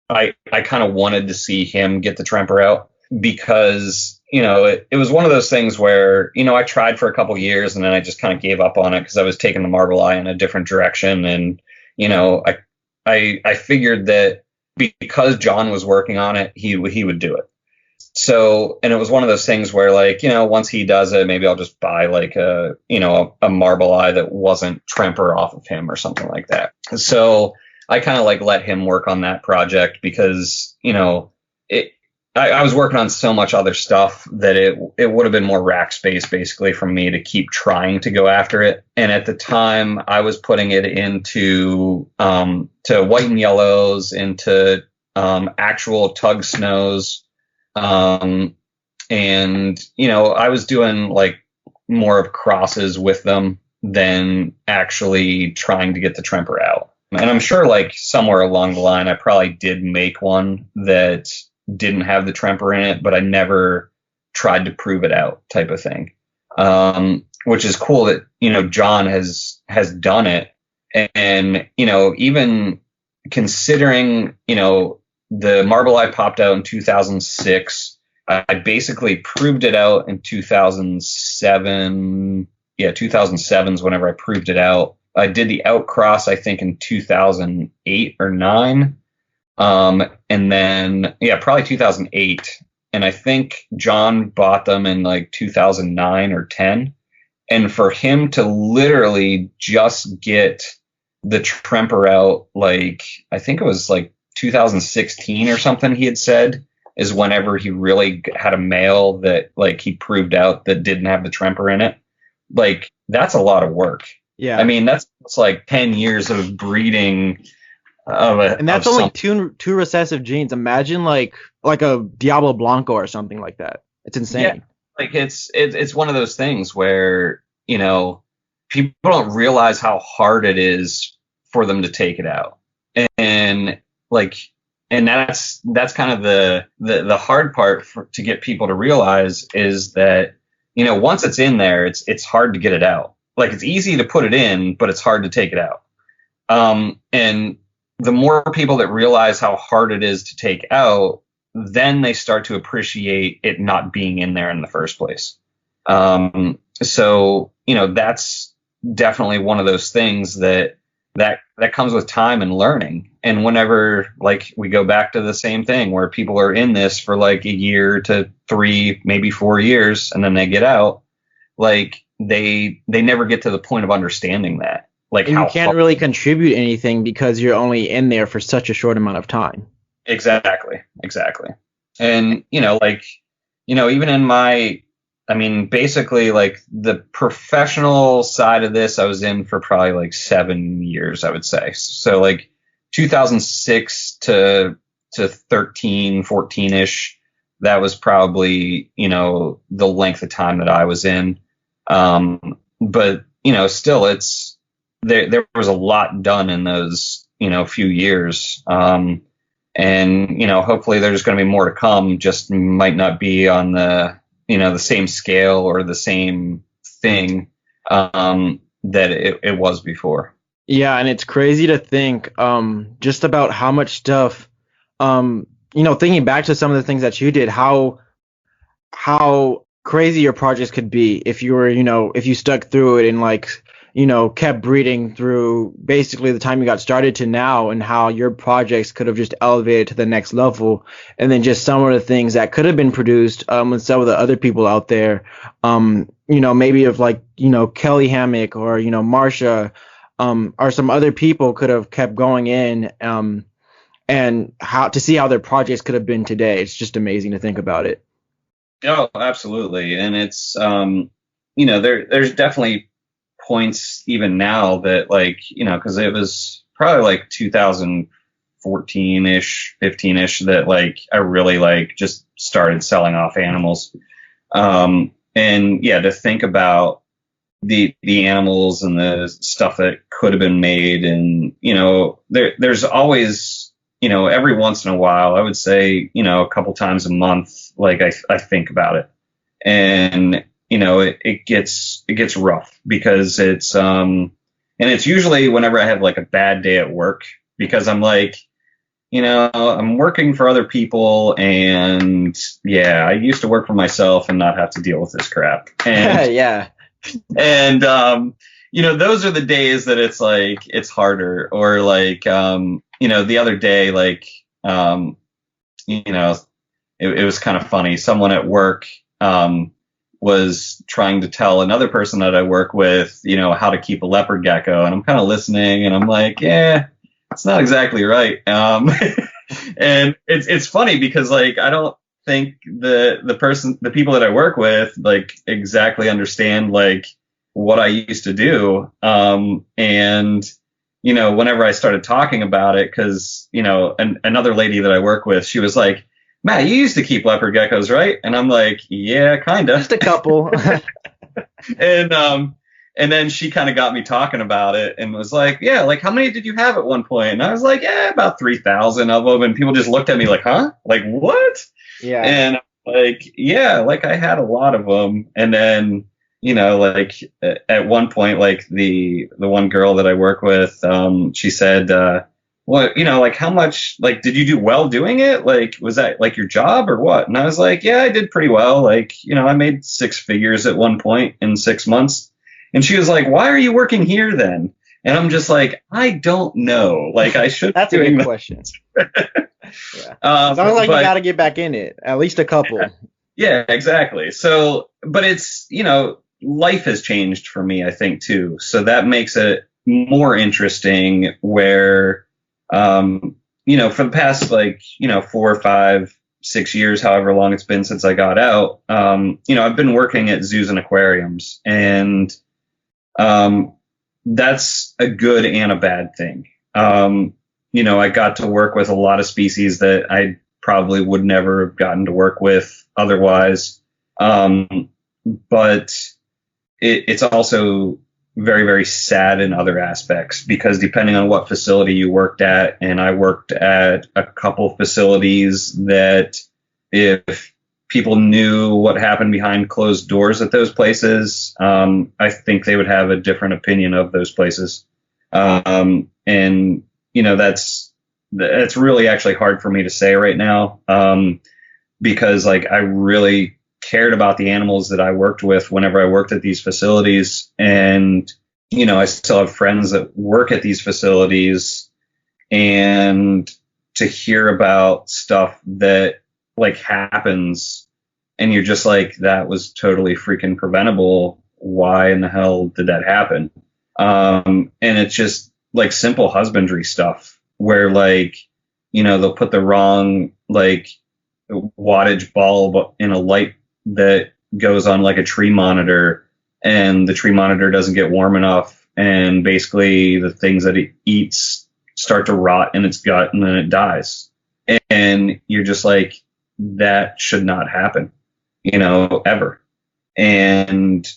I kind of wanted to see him get the Tremper out because, it was one of those things where, I tried for a couple years and then I just kind of gave up on it because I was taking the Marble-Eye in a different direction. And, I figured that because John was working on it, he would do it. So, and it was one of those things where like, once he does it, maybe I'll just buy like a Marble-Eye that wasn't Tremper off of him or something like that. So I kind of like let him work on that project because, I was working on so much other stuff that it would have been more rack space basically for me to keep trying to go after it. And at the time I was putting it into, to white and yellows, into, actual tug snows. And, I was doing like more of crosses with them than actually trying to get the Tremper out. And I'm sure like somewhere along the line, I probably did make one that didn't have the Tremper in it, but I never tried to prove it out type of thing. Which is cool that, John has done it. And, even considering, the Marble-Eye popped out in 2006. I basically proved it out in 2007. Yeah, 2007 is whenever I proved it out. I did the outcross, I think, in 2008 or 9. And then, probably 2008. And I think John bought them in like 2009 or 10. And for him to literally just get the Tremper out, like, I think it was like 2016 or something he had said, is whenever he really had a male that like he proved out that didn't have the Tremper in it. Like, that's a lot of work. Yeah. I mean, that's like 10 years of breeding. And that's only two recessive genes. Imagine like a Diablo Blanco or something like that. It's insane. Yeah, like it's one of those things where, people don't realize how hard it is for them to take it out. And that's kind of the hard part to get people to realize is that, once it's in there, it's hard to get it out. like it's easy to put it in, but it's hard to take it out. And the more people that realize how hard it is to take out, then they start to appreciate it not being in there in the first place. So, that's definitely one of those things that comes with time and learning. And whenever, like, we go back to the same thing where people are in this for like a year to 3, maybe 4 years, and then they get out, like they never get to the point of understanding that. Like, and you can't really contribute anything because you're only in there for such a short amount of time. Exactly. And, even in basically like the professional side of this, I was in for probably like 7 years, I would say. So like 2006 to 13, 14-ish, that was probably, the length of time that I was in. But, still it's, there was a lot done in those, few years. And, hopefully there's going to be more to come, just might not be on the, the same scale or the same thing that it was before. Yeah, and it's crazy to think just about how much stuff, thinking back to some of the things that you did, how crazy your projects could be if you were, if you stuck through it and like, kept breeding through basically the time you got started to now, and how your projects could have just elevated to the next level. And then just some of the things that could have been produced with some of the other people out there, maybe of like, Kelly Hammock or, Marsha, or some other people could have kept going in, and how to see how their projects could have been today. It's just amazing to think about it. Oh, absolutely. And it's, there's definitely points even now that like, because it was probably like 2014-ish, 15-ish that like I really like just started selling off animals. And yeah, to think about the animals and the stuff that could have been made, and there's always, every once in a while, I would say, a couple times a month, like I think about it, and it gets rough because it's and it's usually whenever I have like a bad day at work, because I'm like, I'm working for other people, and yeah, I used to work for myself and not have to deal with this crap. And yeah. And those are the days that it's like it's harder, or like the other day, like it was kind of funny. Someone at work was trying to tell another person that I work with, how to keep a leopard gecko. And I'm kind of listening, and I'm like, yeah, it's not exactly right. And it's funny because like, I don't think the people that I work with, like exactly understand like what I used to do. And, whenever I started talking about it, cause, another lady that I work with, she was like, Matt, you used to keep leopard geckos, right? And I'm like, yeah, kind of. Just a couple. And then she kind of got me talking about it and was like, yeah, like how many did you have at one point? And I was like, yeah, about 3,000 of them. And people just looked at me like, huh? Like what? Yeah. And like, yeah, like I had a lot of them. And then, like at one point, like the one girl that I work with, she said, well, like how much, like, did you do well doing it? Like, was that like your job or what? And I was like, yeah, I did pretty well. Like, I made 6 figures at one point in 6 months. And she was like, why are you working here then? And I'm just like, I don't know. Like, I should. That's a good question. Yeah. Sounds like you got to get back in it. At least a couple. Yeah, exactly. So, but it's, life has changed for me, I think, too. So that makes it more interesting where, for the past, like, 4, 5, 6 years, however long it's been since I got out, I've been working at zoos and aquariums, and that's a good and a bad thing. I got to work with a lot of species that I probably would never have gotten to work with otherwise. But it's also very, very sad in other aspects, because depending on what facility you worked at, and I worked at a couple facilities that if people knew what happened behind closed doors at those places, I think they would have a different opinion of those places. And that's really actually hard for me to say right now, because like I really cared about the animals that I worked with whenever I worked at these facilities. And, I still have friends that work at these facilities, and to hear about stuff that like happens and you're just like, that was totally freaking preventable. Why in the hell did that happen? And it's just like simple husbandry stuff where like, they'll put the wrong like wattage bulb in a light that goes on like a tree monitor, and the tree monitor doesn't get warm enough, and basically the things that it eats start to rot in its gut, and then it dies. And you're just like, that should not happen, ever. And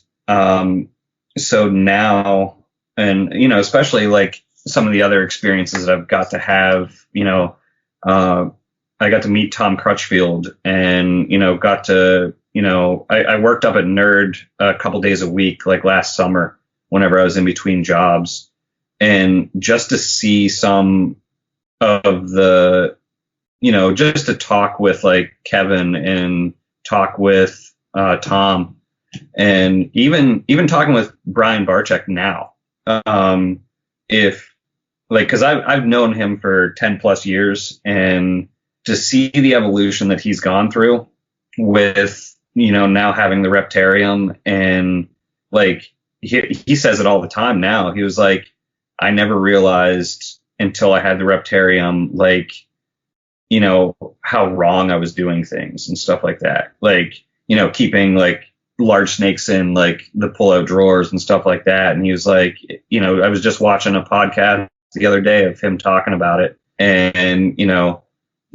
so now, and especially like some of the other experiences that I've got to have, I got to meet Tom Crutchfield, and got to I worked up at Nerd a couple days a week, like last summer, whenever I was in between jobs, and just to see some of the, just to talk with like Kevin and talk with Tom, and even talking with Brian Barczyk now, if like, because I've known him for 10 plus years, and to see the evolution that he's gone through with, now having the Reptarium, and like he says it all the time now. He was like, I never realized until I had the Reptarium, like, how wrong I was doing things and stuff like that. Like, keeping like large snakes in like the pull-out drawers and stuff like that. And he was like, I was just watching a podcast the other day of him talking about it, and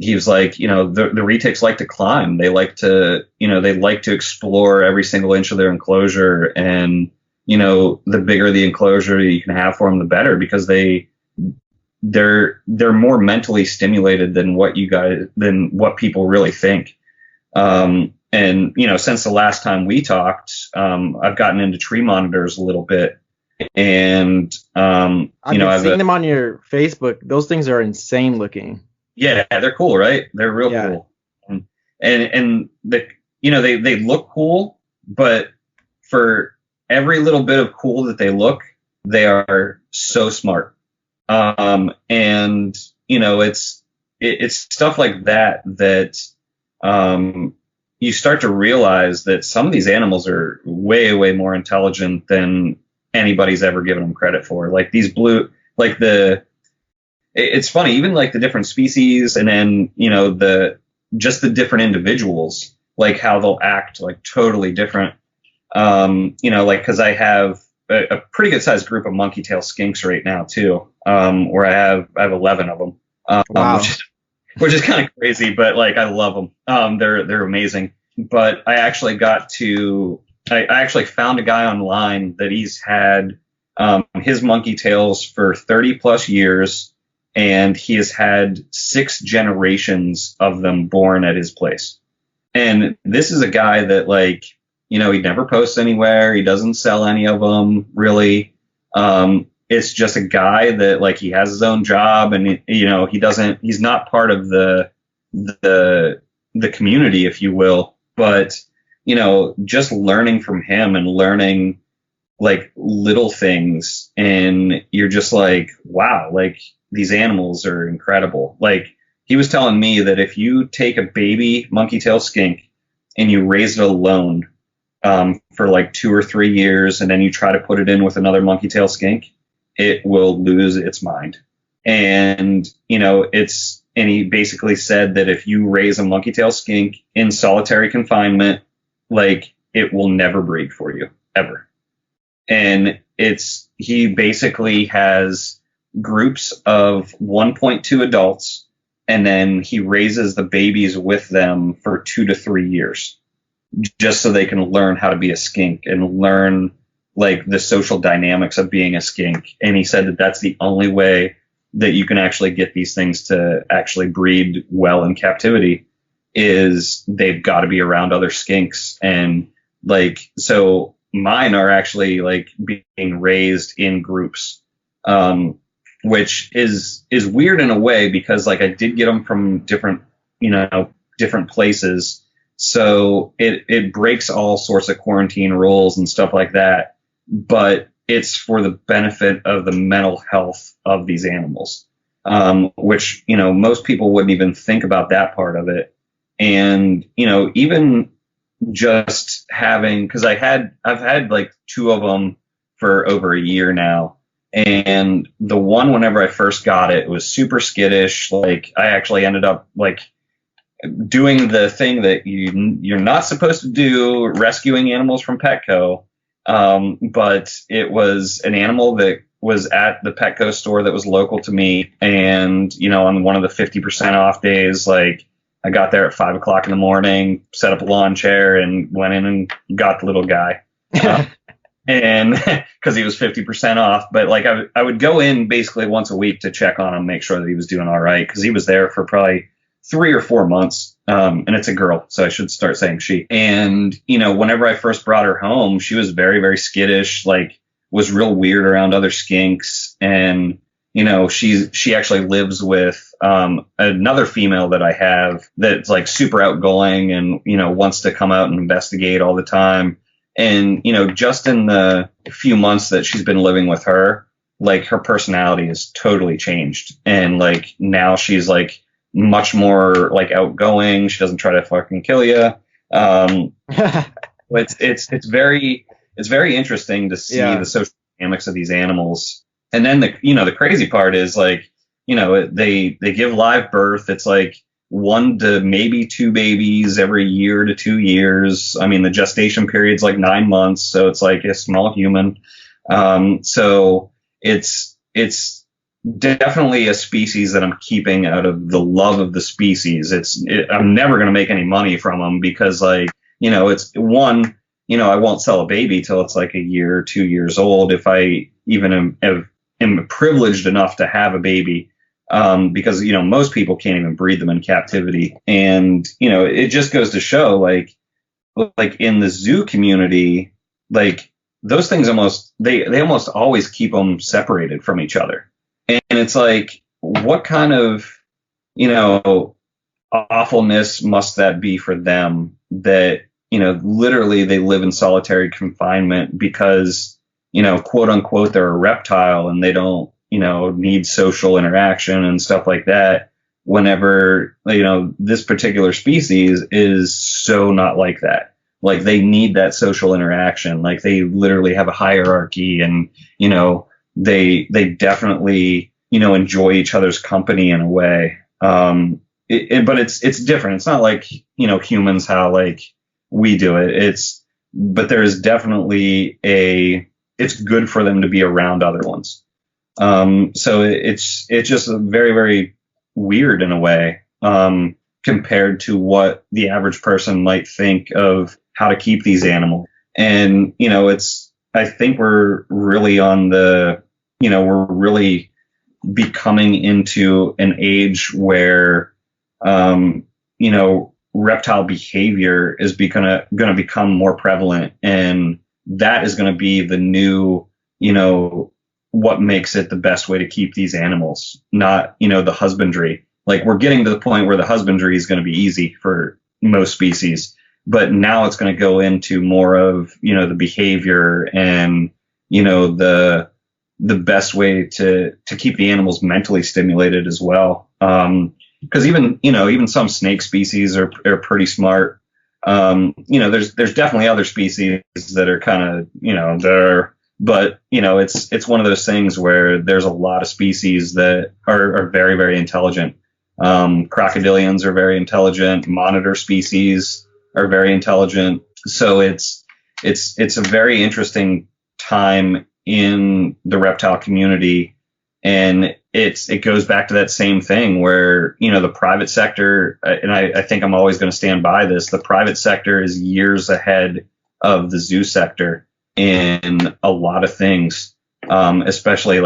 he was like, the retics like to climb. They like to, explore every single inch of their enclosure, and the bigger the enclosure you can have for them, the better, because they're more mentally stimulated than what people really think. And since the last time we talked, I've gotten into tree monitors a little bit, and I've seen them on your Facebook. Those things are insane looking. Yeah, they're cool, right? They're real cool, and they look cool, but for every little bit of cool that they look, they are so smart. And it's stuff like that you start to realize that some of these animals are way, way more intelligent than anybody's ever given them credit for. Like these blue, like it's funny, even like the different species, and then, just the different individuals, like how they'll act like totally different. Like, cause I have a pretty good sized group of monkey tail skinks right now too. Where I have 11 of them, wow. which is kind of crazy, but like, I love them. They're amazing. But I actually I actually found a guy online that he's had, his monkey tails for 30 plus years. And he has had 6 generations of them born at his place. And this is a guy that, like, he never posts anywhere. He doesn't sell any of them, really. It's just a guy that, like, he has his own job, and, he's not part of the community, if you will. But, just learning from him and learning, like, little things. And you're just like, wow, like, these animals are incredible. Like, he was telling me that if you take a baby monkey tail skink and you raise it alone for like 2 or 3 years, and then you try to put it in with another monkey tail skink, it will lose its mind. And, and he basically said that if you raise a monkey tail skink in solitary confinement, like, it will never breed for you, ever. And he basically has groups of 1.2 adults, and then he raises the babies with them for 2 to 3 years, just so they can learn how to be a skink and learn like the social dynamics of being a skink. And he said that that's the only way that you can actually get these things to actually breed well in captivity. is they've got to be around other skinks. And like, so mine are actually like being raised in groups, which is weird in a way, because like I did get them from different places. So it breaks all sorts of quarantine rules and stuff like that. But it's for the benefit of the mental health of these animals, which, most people wouldn't even think about that part of it. And, even just having, because I've had like 2 of them for over a year now. And the one, whenever I first got it, was super skittish. Like, I actually ended up like doing the thing that you're not supposed to do, rescuing animals from Petco. But it was an animal that was at the Petco store that was local to me. And, on one of the 50% off days, like, I got there at 5 o'clock in the morning, set up a lawn chair, and went in and got the little guy. And because he was 50% off. But like, I would go in basically once a week to check on him, make sure that he was doing all right, because he was there for probably 3 or 4 months. And it's a girl, so I should start saying she. And, whenever I first brought her home, she was very, very skittish, like was real weird around other skinks. And, she actually lives with another female that I have that's like super outgoing and, wants to come out and investigate all the time. And, just in the few months that she's been living with her, like her personality has totally changed. And like now she's like much more like outgoing. She doesn't try to fucking kill you. It's very interesting to see the social dynamics of these animals. And then the crazy part is like, they give live birth. It's like 1 to maybe 2 babies every year to 2 years. I mean, the gestation period's like 9 months, so it's like a small human. So it's definitely a species that I'm keeping out of the love of the species. I'm never going to make any money from them because it's one, I won't sell a baby till it's like a year or 2 years old. If I even am privileged enough to have a baby. Because, most people can't even breed them in captivity. And, it just goes to show like in the zoo community, like those things they almost always keep them separated from each other. And it's like, what kind of, awfulness must that be for them that, literally they live in solitary confinement because, quote unquote, they're a reptile and they don't, need social interaction and stuff like that, whenever, this particular species is so not like that. Like they need that social interaction. Like they literally have a hierarchy and, they definitely, enjoy each other's company in a way. But it's different. It's not like, humans, how like we do it. But there's definitely it's good for them to be around other ones. So it's just very, very weird in a way, compared to what the average person might think of how to keep these animals. And, I think we're really we're really becoming into an age where, reptile behavior is going to become more prevalent. And that is going to be the new, what makes it the best way to keep these animals, not, the husbandry. Like we're getting to the point where the husbandry is going to be easy for most species, but now it's going to go into more of, the behavior and, the best way to keep the animals mentally stimulated as well. Because even some snake species are pretty smart. There's definitely other species that are kind of, but it's one of those things where there's a lot of species that are very, very intelligent. Crocodilians are very intelligent. Monitor species are very intelligent. So it's a very interesting time in the reptile community. And it goes back to that same thing where, the private sector, and I think I'm always going to stand by this, the private sector is years ahead of the zoo sector in a lot of things, especially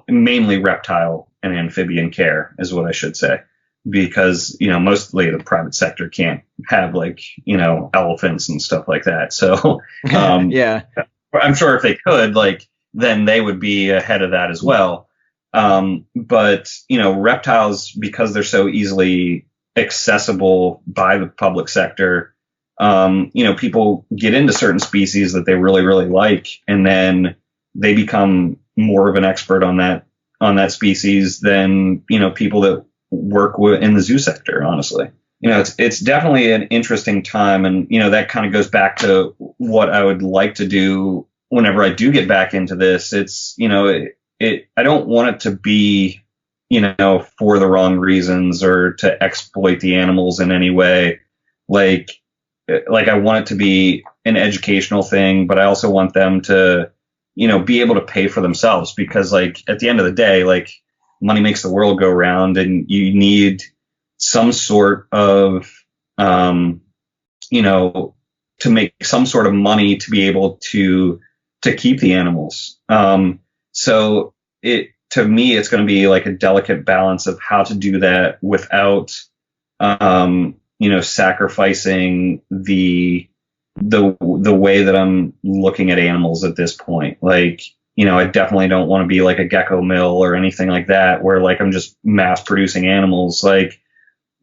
mainly reptile and amphibian care is what I should say. because, mostly the private sector can't have elephants and stuff like that. So, Yeah. I'm sure if they could, then they would be ahead of that as well. But, reptiles, because they're so easily accessible by the public sector, people get into certain species that they really, really like, and then they become more of an expert on that species than, people that work in the zoo sector, honestly. It's definitely an interesting time. And, that kind of goes back to what I would like to do whenever I do get back into this. It's, I don't want it to be, for the wrong reasons or to exploit the animals in any way. Like I want it to be an educational thing, but I also want them to, be able to pay for themselves, because at the end of the day, money makes the world go round, and you need some sort of, to make some sort of money to be able to keep the animals. So to me, it's going to be a delicate balance of how to do that without, sacrificing the way that I'm looking at animals at this point. I definitely don't want to be like a gecko mill or anything like that, where I'm just mass producing animals. Maybe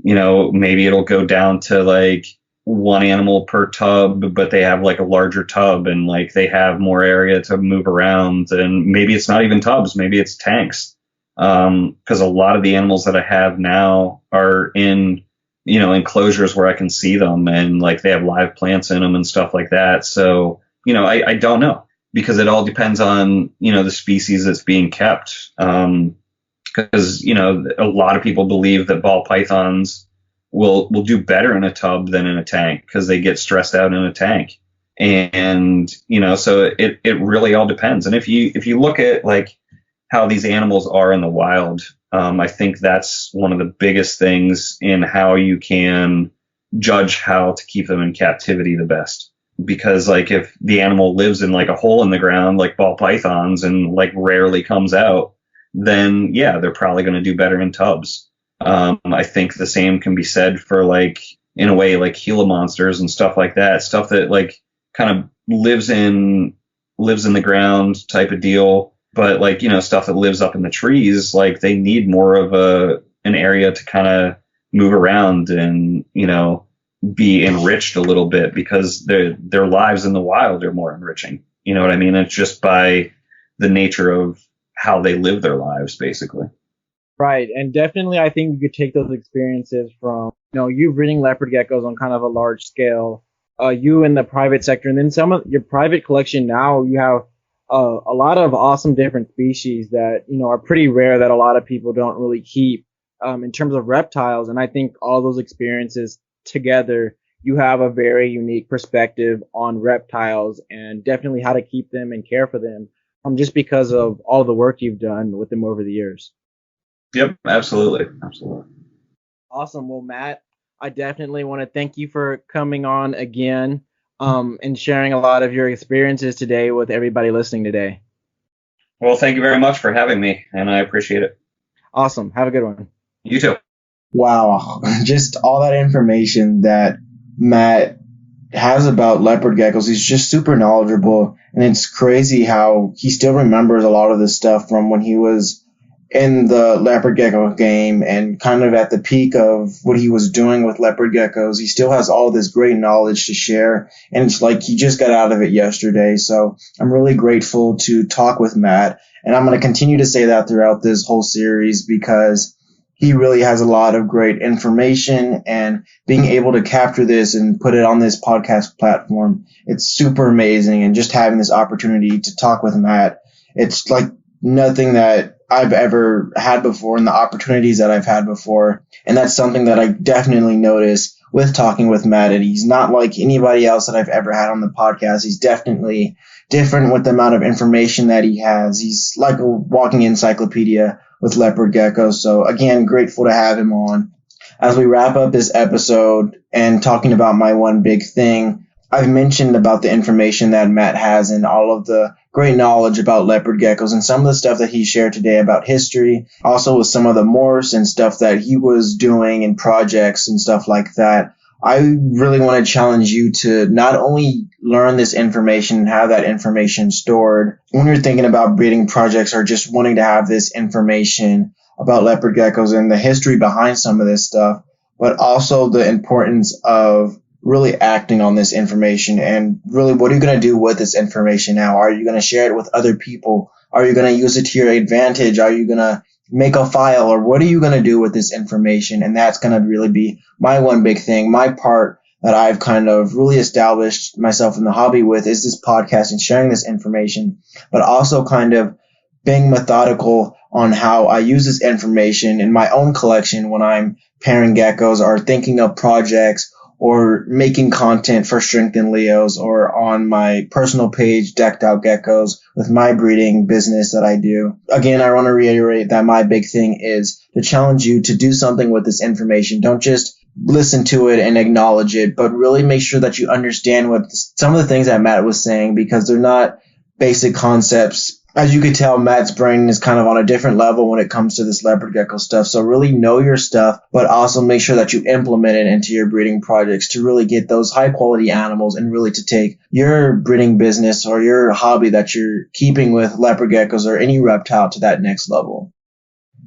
it'll go down to one animal per tub, but they have a larger tub, and they have more area to move around. And maybe it's not even tubs, maybe it's tanks. Because a lot of the animals that I have now are in, enclosures where I can see them, and they have live plants in them and stuff like that. So, I don't know, because it all depends on, the species that's being kept. Because, a lot of people believe that ball pythons will do better in a tub than in a tank, because they get stressed out in a tank. And, so it really all depends. And if you look at how these animals are in the wild, I think that's one of the biggest things in how you can judge how to keep them in captivity the best. Because if the animal lives in a hole in the ground, like ball pythons, and rarely comes out, then yeah, they're probably going to do better in tubs. I think the same can be said for in a way, Gila monsters and stuff like that, stuff that kind of lives in the ground type of deal. But stuff that lives up in the trees, they need more of an area to kind of move around and, be enriched a little bit, because their lives in the wild are more enriching. You know what I mean? It's just by the nature of how they live their lives, basically. Right. And definitely, I think you could take those experiences from, you breeding leopard geckos on kind of a large scale, you in the private sector, and then some of your private collection. Now you have a lot of awesome different species that, are pretty rare, that a lot of people don't really keep, in terms of reptiles. And I think all those experiences together, you have a very unique perspective on reptiles, and definitely how to keep them and care for them, just because of all the work you've done with them over the years. Yep, absolutely. Awesome. Well, Matt, I definitely want to thank you for coming on again, and sharing a lot of your experiences today with everybody listening today. Well, thank you very much for having me, and I appreciate it. Awesome. Have a good one. You too. Wow. Just all that information that Matt has about leopard geckos. He's just super knowledgeable, and it's crazy how he still remembers a lot of this stuff from when he was in the leopard gecko game and kind of at the peak of what he was doing with leopard geckos. He still has all this great knowledge to share, and it's he just got out of it yesterday. So I'm really grateful to talk with Matt, and I'm going to continue to say that throughout this whole series, because he really has a lot of great information, and being able to capture this and put it on this podcast platform, it's super amazing. And just having this opportunity to talk with Matt, it's nothing that I've ever had before, and the opportunities that I've had before. And that's something that I definitely notice with talking with Matt. And he's not like anybody else that I've ever had on the podcast. He's definitely different with the amount of information that he has. He's like a walking encyclopedia with leopard geckos. So again, grateful to have him on. As we wrap up this episode and talking about my one big thing, I've mentioned about the information that Matt has and all of the great knowledge about leopard geckos and some of the stuff that he shared today about history, also with some of the morphs and stuff that he was doing in projects and stuff like that. I really want to challenge you to not only learn this information and have that information stored when you're thinking about breeding projects or just wanting to have this information about leopard geckos and the history behind some of this stuff, but also the importance of really acting on this information and really what are you going to do with this information now? Are you going to share it with other people? Are you going to use it to your advantage? Are you going to make a file, or what are you going to do with this information? And that's going to really be my one big thing. My part that I've kind of really established myself in the hobby with is this podcast and sharing this information, but also kind of being methodical on how I use this information in my own collection when I'm pairing geckos or thinking of projects or making content for Strength in Leos or on my personal page, Decked Out Geckos, with my breeding business that I do. Again, I want to reiterate that my big thing is to challenge you to do something with this information. Don't just listen to it and acknowledge it, but really make sure that you understand what some of the things that Matt was saying, because they're not basic concepts. As you could tell, Matt's brain is kind of on a different level when it comes to this leopard gecko stuff. So really know your stuff, but also make sure that you implement it into your breeding projects to really get those high quality animals and really to take your breeding business or your hobby that you're keeping with leopard geckos or any reptile to that next level.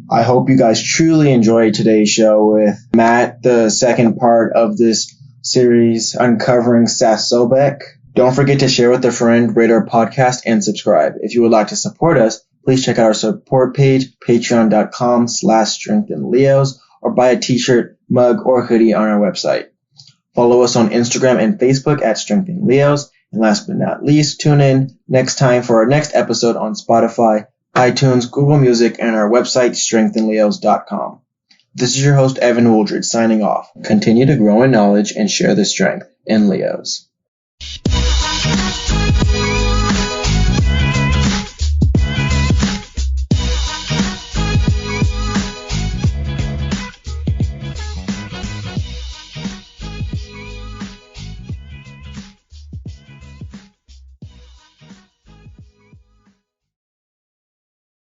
I hope you guys truly enjoyed today's show with Matt, the second part of this series, Uncovering SaSobek. Don't forget to share with a friend, rate our podcast, and subscribe. If you would like to support us, please check out our support page, patreon.com/strengthenleos, or buy a t-shirt, mug, or hoodie on our website. Follow us on Instagram and Facebook at strengthenleos. And last but not least, tune in next time for our next episode on Spotify, iTunes, Google Music, and our website, strengthenleos.com. This is your host, Evan Wooldridge, signing off. Continue to grow in knowledge and share the strength in Leos.